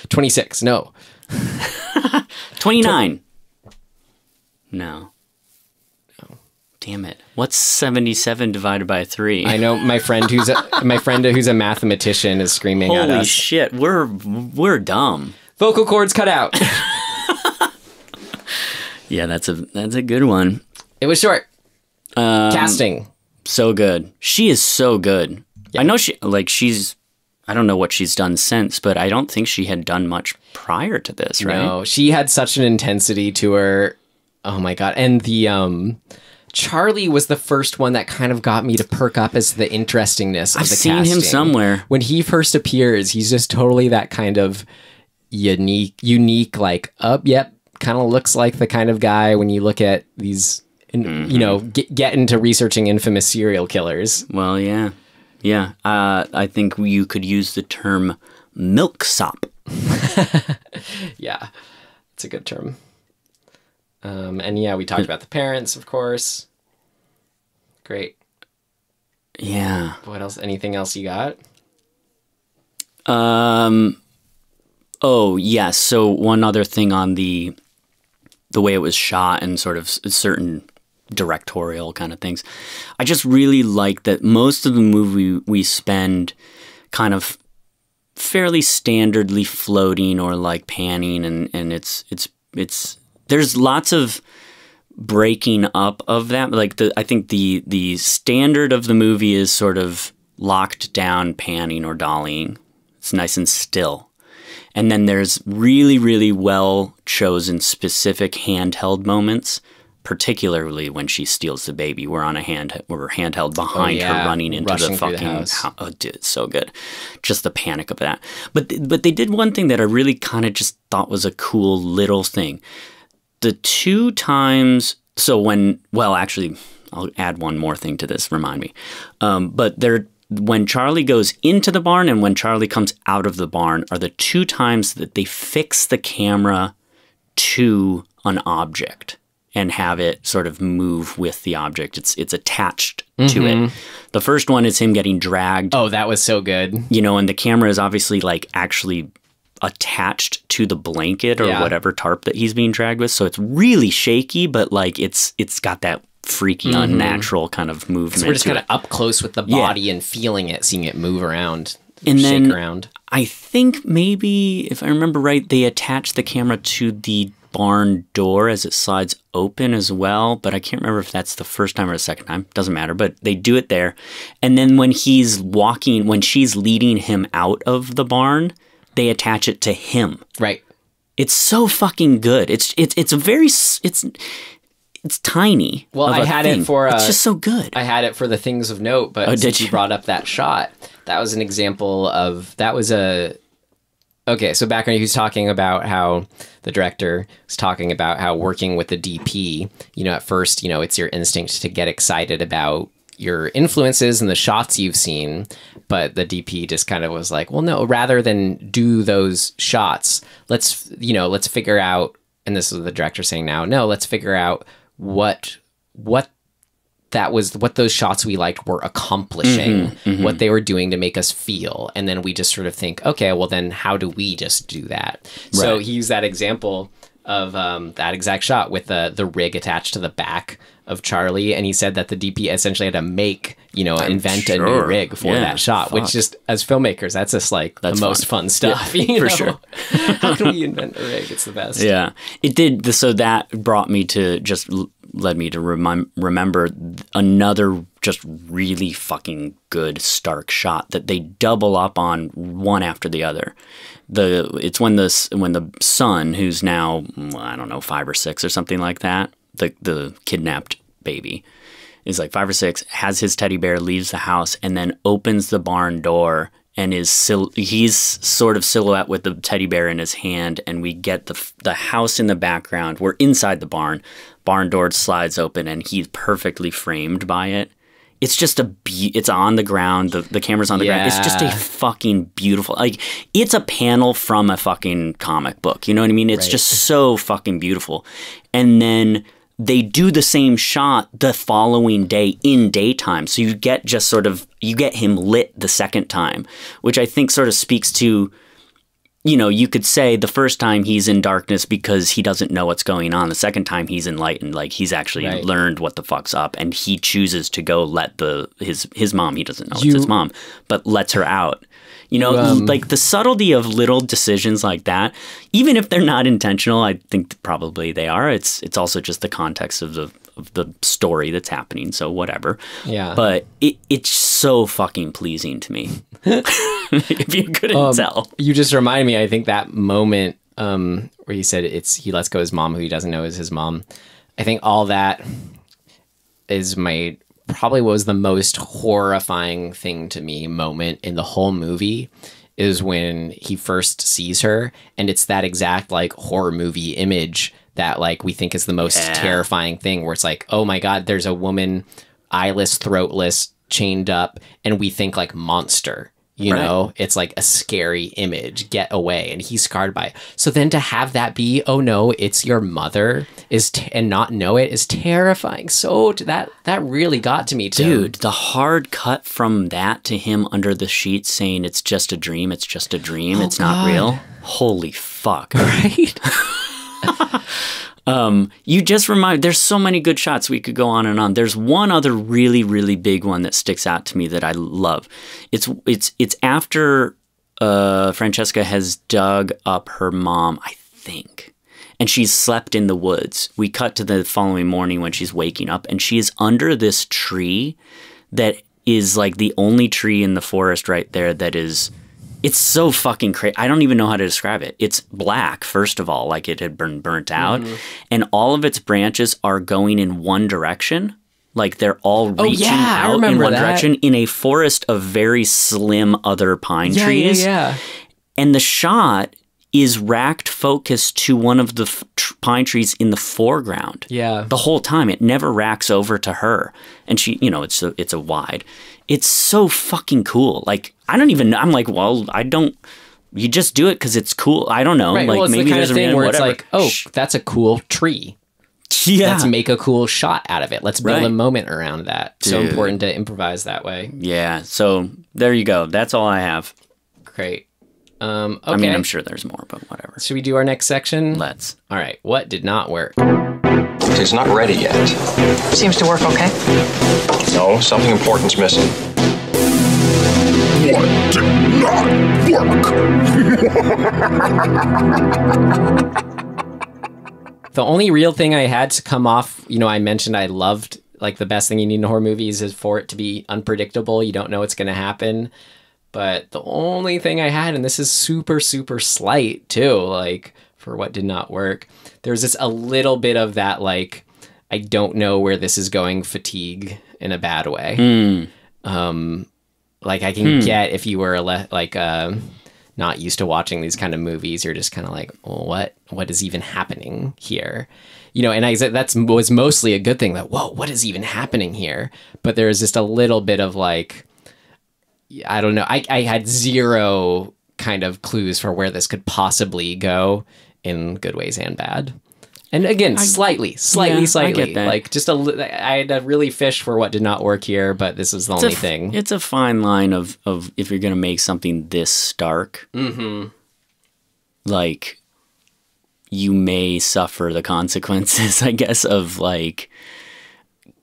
26. No. 29. No. Damn it. What's 77 divided by 3? I know my friend who's a mathematician is screaming at us. Holy shit, we're dumb. Vocal cords cut out. Yeah, that's a good one. It was short. Casting. So good. She is so good. Yeah. I know she's I don't know what she's done since, but I don't think she had done much prior to this, right? No, she had such an intensity to her. Oh my God. And the Charlie was the first one that kind of got me to perk up as the interestingness of the casting. I've seen him somewhere. When he first appears, he's just totally that kind of unique, like, yep, kind of looks like the kind of guy when you look at these, you know, get into researching infamous serial killers. Well, yeah. Yeah. I think you could use the term milksop. Yeah, it's a good term. And yeah, we talked about the parents, of course. Great. Yeah. What else? Anything else you got? Oh, yes. So one other thing on the way it was shot and sort of certain directorial kind of things. I just really like that most of the movie we spend kind of fairly standardly floating or like panning, and it's there's lots of breaking up of that. Like I think the standard of the movie is sort of locked down panning or dollying. It's nice and still. And then there's really, really well chosen specific handheld moments, particularly when she steals the baby. We're handheld behind her running into the fucking house. Oh, dude, it's so good. Just the panic of that. But they did one thing that I really kind of just thought was a cool little thing. The 2 times, actually, I'll add one more thing to this, remind me. When Charlie goes into the barn and when Charlie comes out of the barn are the 2 times that they fix the camera to an object and have it sort of move with the object. It's attached to it. The first one is him getting dragged. Oh, that was so good. You know, and the camera is obviously like actually attached to the blanket or whatever tarp that he's being dragged with. So it's really shaky, but like it's got that freaky, unnatural kind of movement. So we're just kind of up close with the body and feeling it, seeing it move around, and shake then around. I think maybe, if I remember right, they attach the camera to the barn door as it slides open as well, but I can't remember if that's the first time or the second time. Doesn't matter, but they do it there. And then when she's leading him out of the barn, they attach it to him. Right. It's so fucking good. It's tiny. Well, I had it for... it's just so good. I had it for the things of note, but since you brought up that shot, that was an example of... That was a... Okay, so back when he was talking about how the director was talking about how working with the DP, you know, at first, you know, it's your instinct to get excited about your influences and the shots you've seen, but the DP just kind of was like, well, no, rather than do those shots, let's figure out, and this is the director saying now, no, let's figure out what that was, what those shots we liked were accomplishing, what they were doing to make us feel. And then we just sort of think, okay, well then how do we just do that? Right. So he used that example of that exact shot with the rig attached to the back of Charlie, and he said that the DP essentially had to make, invent a new rig for that shot, which just, as filmmakers, that's just like the most fun stuff. Yeah, for sure. How can we invent a rig? It's the best. Yeah, it did. So that brought me to led me to remember another just really fucking good stark shot that they double up on one after the other. It's when the son, who's now, I don't know, 5 or 6 or something like that, the kidnapped baby is like 5 or 6, has his teddy bear, leaves the house, and then opens the barn door and he's sort of silhouette with the teddy bear in his hand, and we get the house in the background. We're inside the barn door slides open, and he's perfectly framed by it. It's just it's on the ground. The camera's on the ground. It's just a fucking beautiful, like, it's a panel from a fucking comic book. You know what I mean? It's just so fucking beautiful. And then they do the same shot the following day in daytime. So you get him lit the second time, which I think sort of speaks to, you could say the first time he's in darkness because he doesn't know what's going on. The second time he's enlightened, like he's actually learned what the fuck's up, and he chooses to go let his mom, he doesn't know it's his mom, but lets her out. Like the subtlety of little decisions like that, even if they're not intentional, I think probably they are. It's also just the context of the story that's happening. So whatever. Yeah. But it's so fucking pleasing to me. If you couldn't tell. You just reminded me, I think that moment where he said he lets go his mom, who he doesn't know is his mom. I think all that is probably was the most horrifying thing to me moment in the whole movie, is when he first sees her, and it's that exact like horror movie image that like we think is the most terrifying thing, where it's like, oh my God, there's a woman, eyeless, throatless, chained up, and we think like monster. It's like a scary image, get away, and he's scarred by it. So then to have that be, oh no, it's your mother, and not know it is terrifying. So that really got to me too. Dude, the hard cut from that to him under the sheet saying it's just a dream, it's just a dream, it's not real. Holy fuck. Right? You just there's so many good shots. We could go on and on. There's one other really, really big one that sticks out to me that I love. It's after Francesca has dug up her mom, I think, and she's slept in the woods. We cut to the following morning when she's waking up, and she is under this tree that is like the only tree in the forest right there that is... It's so fucking crazy. I don't even know how to describe it. It's black, first of all, like it had been burnt out. And all of its branches are going in one direction. Like they're all reaching out in one direction in a forest of very slim other pine trees. And the shot is racked focus to one of the pine trees in the foreground. The whole time. It never racks over to her. And she, it's a wide. It's so fucking cool. Like, I don't even know. I'm like, well, you just do it because it's cool. I don't know. Right. Like, well, it's maybe the kind there's of thing where it's like, oh, that's a cool tree. Let's make a cool shot out of it. Let's build a moment around that. Dude. So important to improvise that way. Yeah. So there you go. That's all I have. Great. Okay. I mean, I'm sure there's more, but whatever. Should we do our next section? Let's. All right. What did not work? It's not ready yet. Seems to work okay. No, something important's missing. What did not work? The only real thing I had to come off, I mentioned I loved, like, the best thing you need in horror movies is for it to be unpredictable. You don't know what's going to happen. But the only thing I had, and this is super, super slight too, like, for what did not work, there's just a little bit of that, like, I don't know where this is going fatigue in a bad way. Like, I can get if you were not used to watching these kind of movies, you're just kind of like, well, what is even happening here? And I said was mostly a good thing, that, whoa, what is even happening here? But there was just a little bit of like, I don't know. I had zero kind of clues for where this could possibly go in good ways and bad. And again, slightly. I get that. Like I had to really fish for what did not work here, but this is the only thing. It's a fine line of if you're going to make something this stark, like you may suffer the consequences, I guess, of like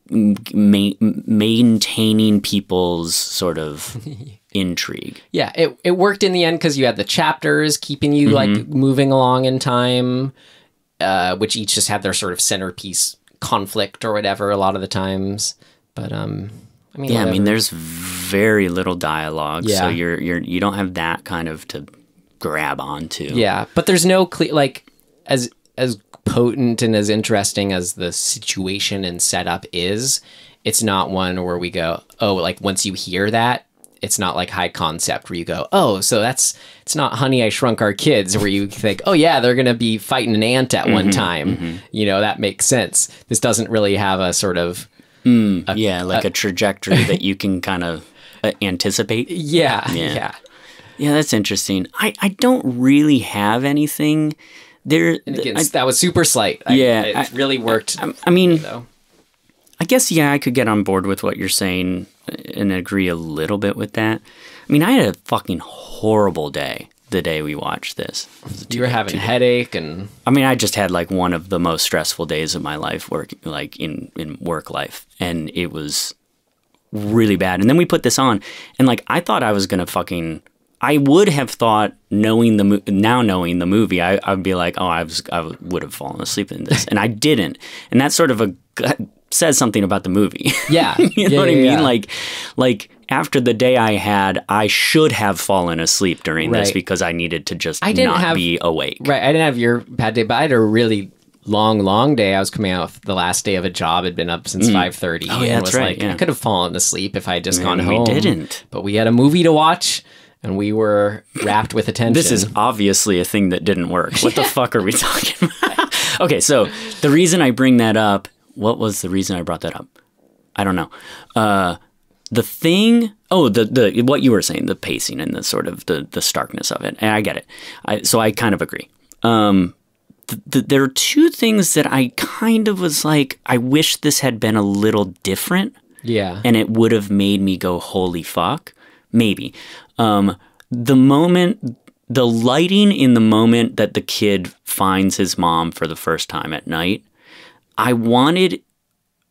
maintaining people's sort of intrigue. Yeah, it worked in the end because you had the chapters keeping you like moving along in time. Which each just had their sort of centerpiece conflict or whatever a lot of the times. But I mean, yeah, whatever. I mean, there's very little dialogue, so you don't have that kind of to grab onto. Yeah, but there's no like as potent and as interesting as the situation and setup is. It's not one where we go, oh, like once you hear that. It's not like high concept where you go, oh, so it's not Honey, I Shrunk Our Kids where you think, oh yeah, they're going to be fighting an ant at one time. You know, that makes sense. This doesn't really have a sort of... a trajectory that you can kind of anticipate. Yeah. Yeah, that's interesting. I don't really have anything there. And again, that was super slight. It really worked. I mean, I guess, I could get on board with what you're saying and agree a little bit with that. I mean, I had a fucking horrible day the day we watched this. You were having a headache and... I mean, I just had like one of the most stressful days of my life, in work life. And it was really bad. And then we put this on and like, I thought I was going to I would have thought knowing the movie, I'd be like, oh, I would have fallen asleep in this. And I didn't. And that's sort of says something about the movie. Yeah. You know what I mean? Like after the day I had, I should have fallen asleep during this because I needed to just not be awake. Right. I didn't have your bad day, but I had a really long day. I was coming out the last day of a job. I'd been up since 5:30. Oh, yeah, and that's was right. I could have fallen asleep if I had just gone home. We didn't. But we had a movie to watch. And we were wrapped with attention. This is obviously a thing that didn't work. What the fuck are we talking about? Okay, so the reason I bring that up, what was the reason I brought that up? I don't know. The thing, the what you were saying, the pacing and the sort of the starkness of it. And I get it. So I kind of agree. There are two things that I kind of was like, I wish this had been a little different. Yeah. And it would have made me go, holy fuck. Maybe. The lighting in the moment that the kid finds his mom for the first time at night,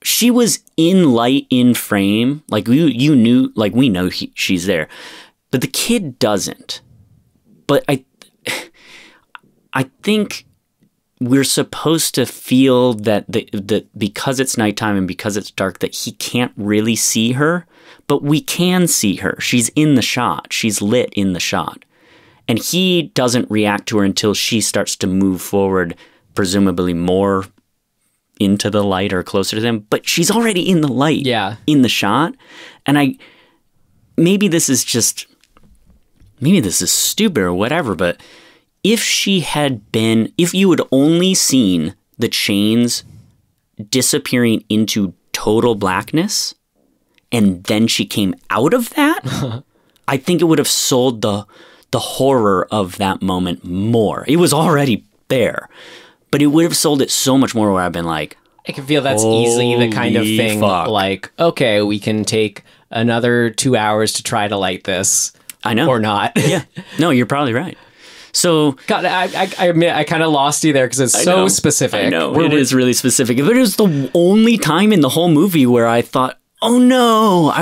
she was in light in frame. Like you knew, like we know she's there, but the kid doesn't. But I think we're supposed to feel that because it's nighttime and because it's dark that he can't really see her. But we can see her. She's in the shot. She's lit in the shot. And he doesn't react to her until she starts to move forward, presumably more into the light or closer to them. But she's already in the light, in the shot. And maybe this is stupid or whatever, but if you had only seen the chains disappearing into total blackness, and then she came out of that, I think it would have sold the horror of that moment more. It was already there, but it would have sold it so much more where I've been like, I can feel that's easily the kind of thing like, okay, we can take another 2 hours to try to light this. I know. Or not. Yeah. No, you're probably right. So, God, I admit I kind of lost you there because it's so specific. I know, it is really specific. But it was the only time in the whole movie where I thought, oh no,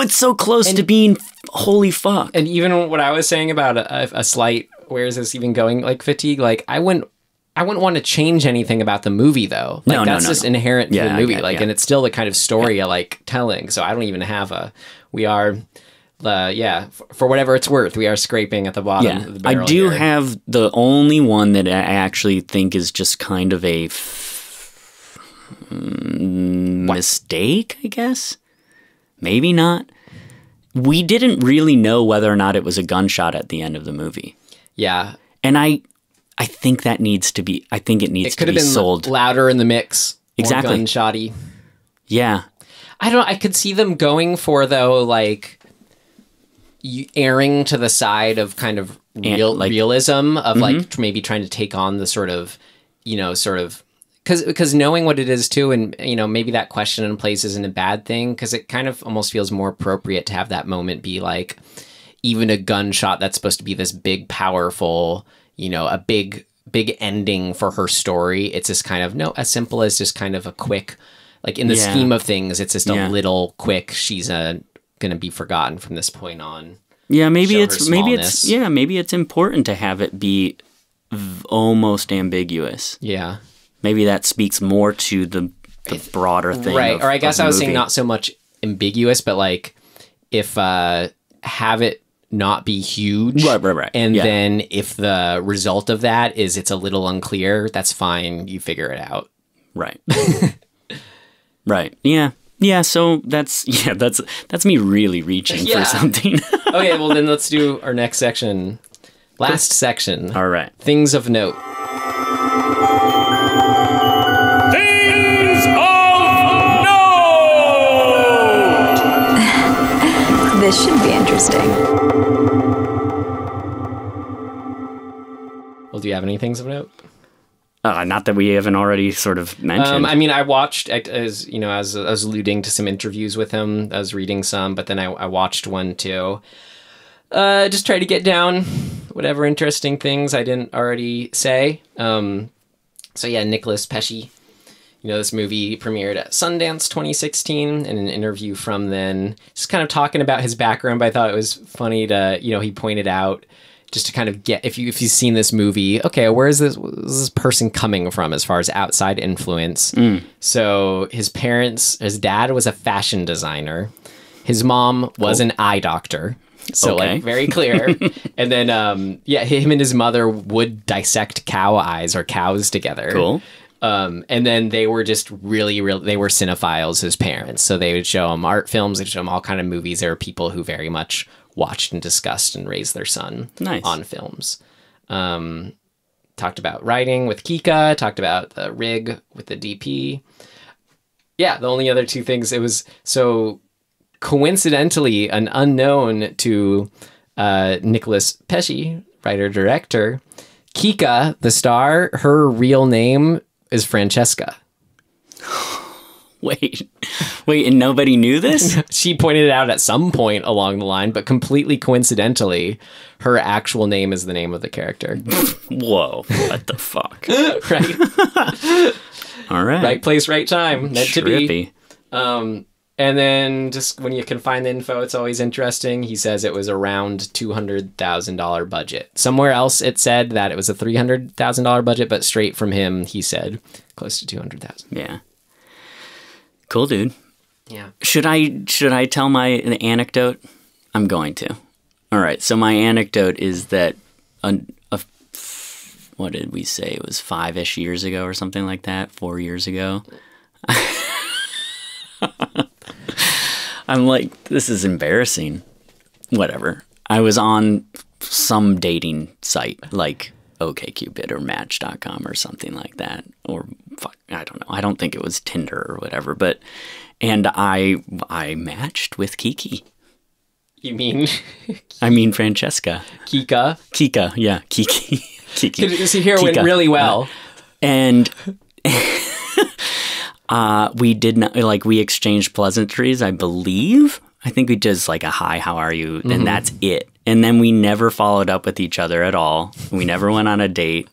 it's so close to being holy fuck. And even what I was saying about a slight, where is this even going, like fatigue, like I wouldn't want to change anything about the movie though. Like that's just inherent to the movie. And it's still the kind of story I like telling. So I don't even have we are... for whatever it's worth, we are scraping at the bottom of the barrel. I do have the only one that I actually think is just kind of a mistake, I guess. It not. We didn't really know whether or not it was a gunshot at the end of the movie. Yeah. And I think that needs to be, it needs to be sold. It could have been louder in the mix. Exactly. More gunshotty. Yeah. I don't know. I could see them going for, though, like, erring to the side of kind of realism of like maybe trying to take on the sort of you know, sort of, because knowing what it is too, and, you know, maybe that question in place isn't a bad thing, because it kind of almost feels more appropriate to have that moment be like, even a gunshot that's supposed to be this big, powerful, you know, a big ending for her story. It's just kind of, no, as simple as just kind of a quick, like in the scheme of things, it's just a little quick, she's going to be forgotten from this point on. Yeah, maybe it's important to have it be almost ambiguous. Yeah. Maybe that speaks more to the broader thing. Right. Or I guess I was saying not so much ambiguous, but like if have it not be huge. Right. And then if the result of that is it's a little unclear, that's fine. You figure it out. Right. Right. Yeah. Yeah. So that's me really reaching for something. Okay. Well, then let's do our next section. Last section. All right. Things of note. Things of note! This should be interesting. Well, do you have any things of note? Not that we haven't already sort of mentioned. I mean, I watched, as you know, as I was alluding to some interviews with him. I was reading some, but then I watched one too. Just try to get down whatever interesting things I didn't already say. So yeah, Nicolas Pesce. You know, this movie premiered at Sundance 2016, and an interview from then, just kind of talking about his background. But I thought it was funny to, you know, he pointed out, just to kind of get, if you've seen this movie, okay, where's this person coming from as far as outside influence? So his dad was a fashion designer. His mom was an eye doctor. So like very clear. And then, him and his mother would dissect cow eyes or cows together. Cool. And then they were just really, they were cinephiles, his parents. So they would show him art films, they'd show him all kind of movies. There were people who very much watched and discussed and raised their son on films. Talked about writing with Kika, talked about the rig with the DP. Yeah, the only other two things, it was so coincidentally an unknown to Nicolas Pesce, writer-director. Kika, the star, her real name is Francesca. Wait, and nobody knew this? She pointed it out at some point along the line, but completely coincidentally, her actual name is the name of the character. Whoa, what the fuck? Right? All right. Right place, right time. Meant Trippy. to be. And then just when you can find the info, it's always interesting. He says it was around $200,000 budget. Somewhere else it said that it was a $300,000 budget, but straight from him, he said close to $200,000. Yeah. Cool, dude. Yeah. Should I tell my anecdote? I'm going to. All right. So my anecdote is that what did we say? It was 5-ish years ago or something like that. 4 years ago. I'm like, this is embarrassing. Whatever. I was on some dating site like OkCupid or Match.com or something like that. Or fuck, I don't know. I don't think it was Tinder or whatever. And I matched with Kiki. You mean? I mean Francesca. Kika, yeah, Kiki. Kiki. So here went really well. And we did not, like, we exchanged pleasantries, I believe. I think we just like a hi, how are you? And that's it. And then we never followed up with each other at all. We never went on a date.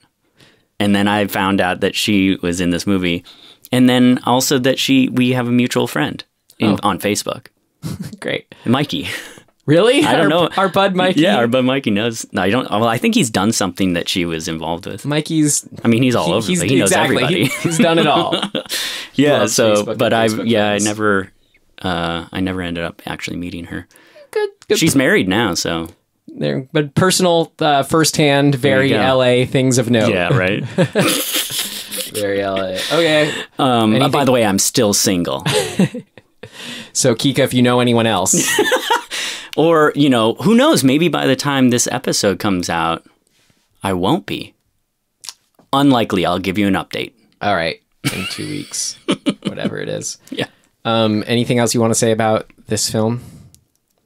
And then I found out that she was in this movie. And then also that we have a mutual friend on Facebook. Great. Mikey. Really? I don't know. Our bud Mikey? Yeah, our bud Mikey knows. No, I think he's done something that she was involved with. He's all over. He knows everybody. He's done it all. Yeah. Loves so, Facebook but and Facebook I never ended up actually meeting her. Good. She's married now, so. But personal, firsthand, very LA things of note. Yeah, right. Very LA. Okay. By the way, I'm still single. So Kika, if you know anyone else. Or, who knows? Maybe by the time this episode comes out, I won't be. Unlikely. I'll give you an update. All right. In 2 weeks. Whatever it is. Yeah. Anything else you want to say about this film?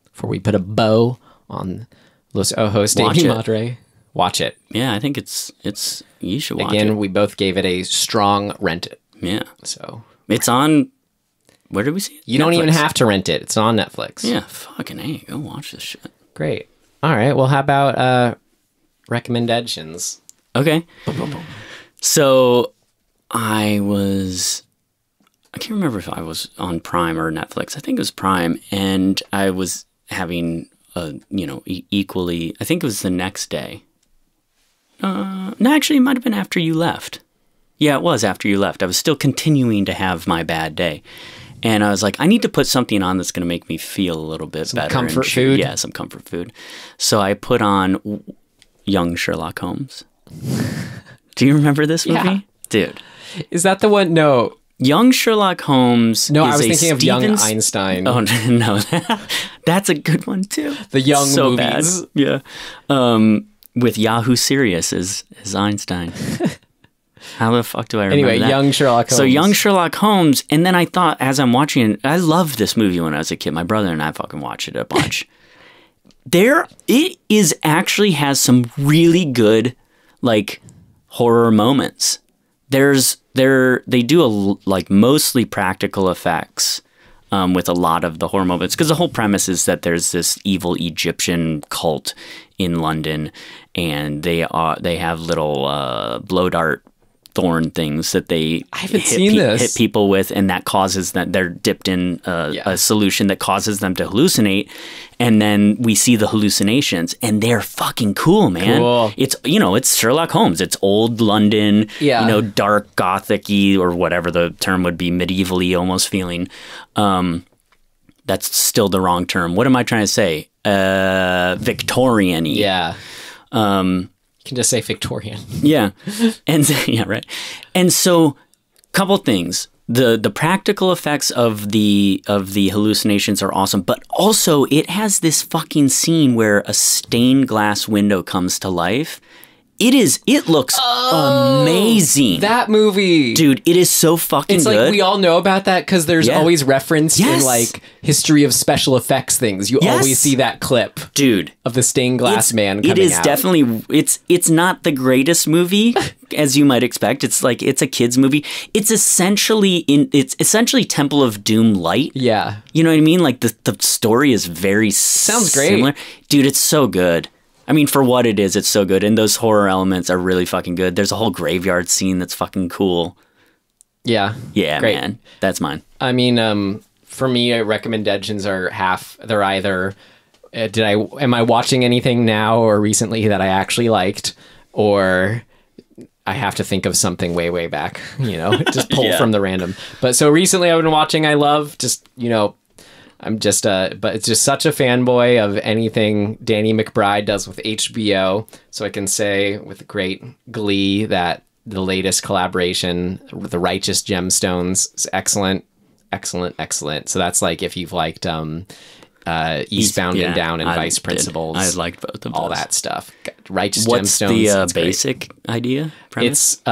Before we put a bow on Los Ojos de mi Madre. Watch it. Yeah, I think it's you should watch it. Again, we both gave it a strong rent it. Yeah. So it's on, where did we see it? You don't even have to rent it. It's on Netflix. Yeah, fucking A. Go watch this shit. Great. All right. Well, how about RecommenDEADtions? Okay. So I can't remember if I was on Prime or Netflix. I think it was Prime. And I was having, equally, I think it was the next day. No, actually, it might have been after you left. Yeah, it was after you left. I was still continuing to have my bad day. And I was like, I need to put something on that's going to make me feel a little bit better. Comfort food? Yeah, some comfort food. So I put on Young Sherlock Holmes. Do you remember this movie? Yeah. Dude. Is that the one? No. Young Sherlock Holmes. No, I was thinking of Young Einstein. Oh, no. That's a good one, too. The Young so movies. Bad. Yeah. With Yahoo Serious as Einstein. How the fuck do I remember that? Young Sherlock Holmes. So Young Sherlock Holmes, and then I thought, as I'm watching it, I loved this movie when I was a kid. My brother and I fucking watched it a bunch. It actually has some really good, like, horror moments. They do mostly practical effects with a lot of the horror moments, because the whole premise is that there's this evil Egyptian cult in London, and they have little blow dart thorn things that they hit people with, and that causes that they're dipped in a solution that causes them to hallucinate, and then we see the hallucinations, and they're fucking cool, man. Cool. It's Sherlock Holmes. It's old London, dark gothic-y, or whatever the term would be, medievally almost feeling. That's still the wrong term. What am I trying to say? Victorian-y. Yeah. You can just say Victorian. Yeah. And yeah, right. And so, couple things. The practical effects of the hallucinations are awesome, but also it has this fucking scene where a stained glass window comes to life. It looks amazing. That movie. Dude, it is so fucking good. It's like we all know about that because there's always referenced in like history of special effects things. You always see that clip. Dude. Of the stained glass man coming out. It is definitely, it's not the greatest movie, as you might expect. It's like, it's a kid's movie. It's essentially Temple of Doom light. Yeah. You know what I mean? Like the story is very Sounds great. similar. Dude, it's so good. I mean, for what it is, it's so good. And those horror elements are really fucking good. There's a whole graveyard scene that's fucking cool. Yeah. Yeah, great. Man. That's mine. I mean, for me, RecommenDEADtions are they're either, am I watching anything now or recently that I actually liked, or I have to think of something way, way back, just pull from the random. But so recently I've been watching, I love just, I'm just but it's just such a fanboy of anything Danny McBride does with HBO. So I can say with great glee that the latest collaboration with the Righteous Gemstones is excellent, excellent, excellent. So that's like if you've liked Eastbound and Down and Vice Principals. I liked both of those. All that stuff. Righteous What's Gemstones. What's the basic idea? Premise? It's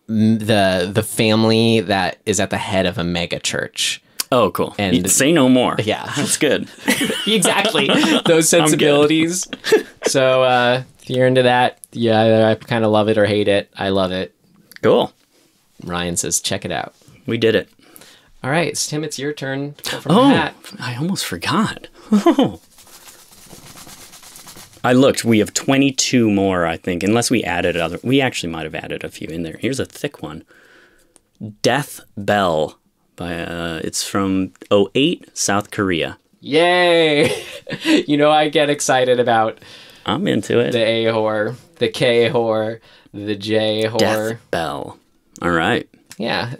the family that is at the head of a mega church. Oh, cool. And say no more. Yeah. That's good. Exactly. Those sensibilities. So if you're into that, I kind of love it or hate it. I love it. Cool. Ryan says, check it out. We did it. All right, Tim, it's your turn to pull from the hat. I almost forgot. I looked. We have 22 more, I think, unless we added other. We actually might have added a few in there. Here's a thick one. Death Bell. It's from 2008, South Korea. Yay! I get excited about. I'm into it. The A horror, the K horror, the J horror. Death Bell. All right. Yeah.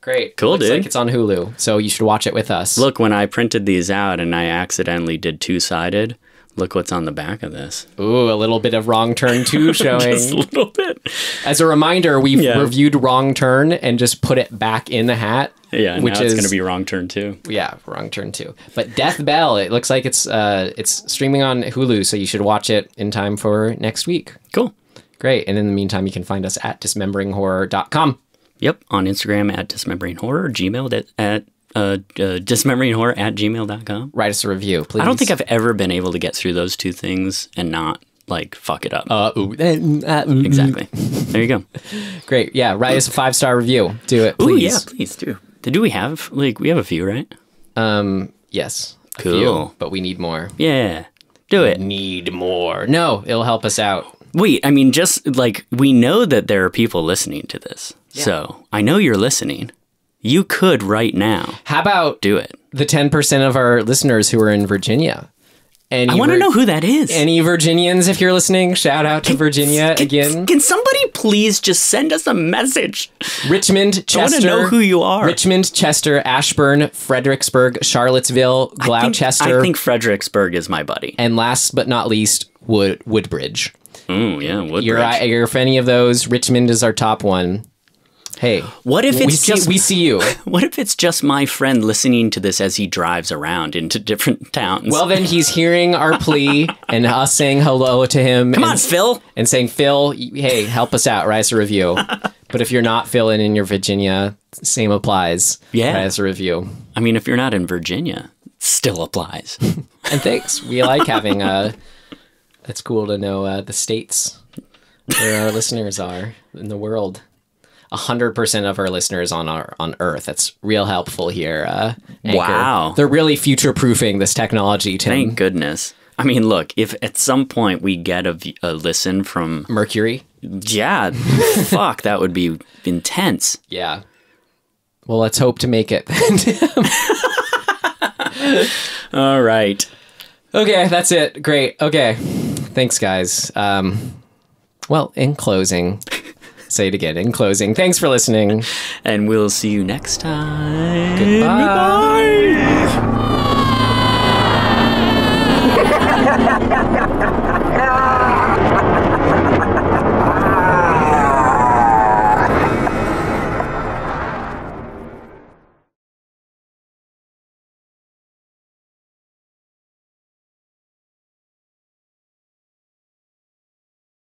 Great. Cool, Looks dude. like it's on Hulu, so you should watch it with us. Look, when I printed these out and I accidentally did two-sided, look what's on the back of this. Ooh, a little bit of Wrong Turn 2 showing. Just a little bit. As a reminder, we've reviewed Wrong Turn and just put it back in the hat. Yeah, which now it's going to be Wrong Turn 2. Yeah, Wrong Turn 2. But Death Bell, it looks like it's streaming on Hulu, so you should watch it in time for next week. Cool. Great. And in the meantime, you can find us at dismemberinghorror.com. Yep, on Instagram at dismemberinghorror, Gmail at dismemberinghorror@gmail.com. Write us a review, please. I don't think I've ever been able to get through those two things and not like fuck it up. Exactly. There you go. Great. Yeah. Write us a 5-star review. Do it, please. Ooh, yeah, please do. Do we have we have a few, right? Yes. A Cool. few, but we need more. Yeah. Do it. Need more. No, it'll help us out. Wait, I mean, just like we know that there are people listening to this. Yeah. So I know you're listening. You could right now. How about do it? The 10% of our listeners who are in Virginia. I want to know who that is. Any Virginians, if you're listening, shout out to Virginia again. Can somebody please just send us a message? Richmond, Chester. I want to know who you are. Richmond, Chester, Ashburn, Fredericksburg, Charlottesville, Gloucester. I think Fredericksburg is my buddy. And last but not least, Woodbridge. Oh, yeah, Woodbridge. You're if any of those, Richmond is our top one. Hey, what if it's we see you? What if it's just my friend listening to this as he drives around into different towns? Well, then he's hearing our plea and us saying hello to him. Come on, Phil. And saying, Phil, hey, help us out. Write us a review. But if you're not Phil and in your Virginia, same applies. Yeah. Write us a review. I mean, if you're not in Virginia, it still applies. And thanks. We like having it's cool to know the states where our listeners are in the world. 100% of our listeners on Earth. That's real helpful here. Anchor. Wow. They're really future-proofing this technology, Tim. Thank goodness. I mean, look, if at some point we get a listen from... Mercury? Yeah. Fuck, that would be intense. Yeah. Well, let's hope to make it. All right. Okay, that's it. Great. Okay. Thanks, guys. Well, in closing... Say it again. In closing, thanks for listening. And we'll see you next time. Goodbye. Goodbye.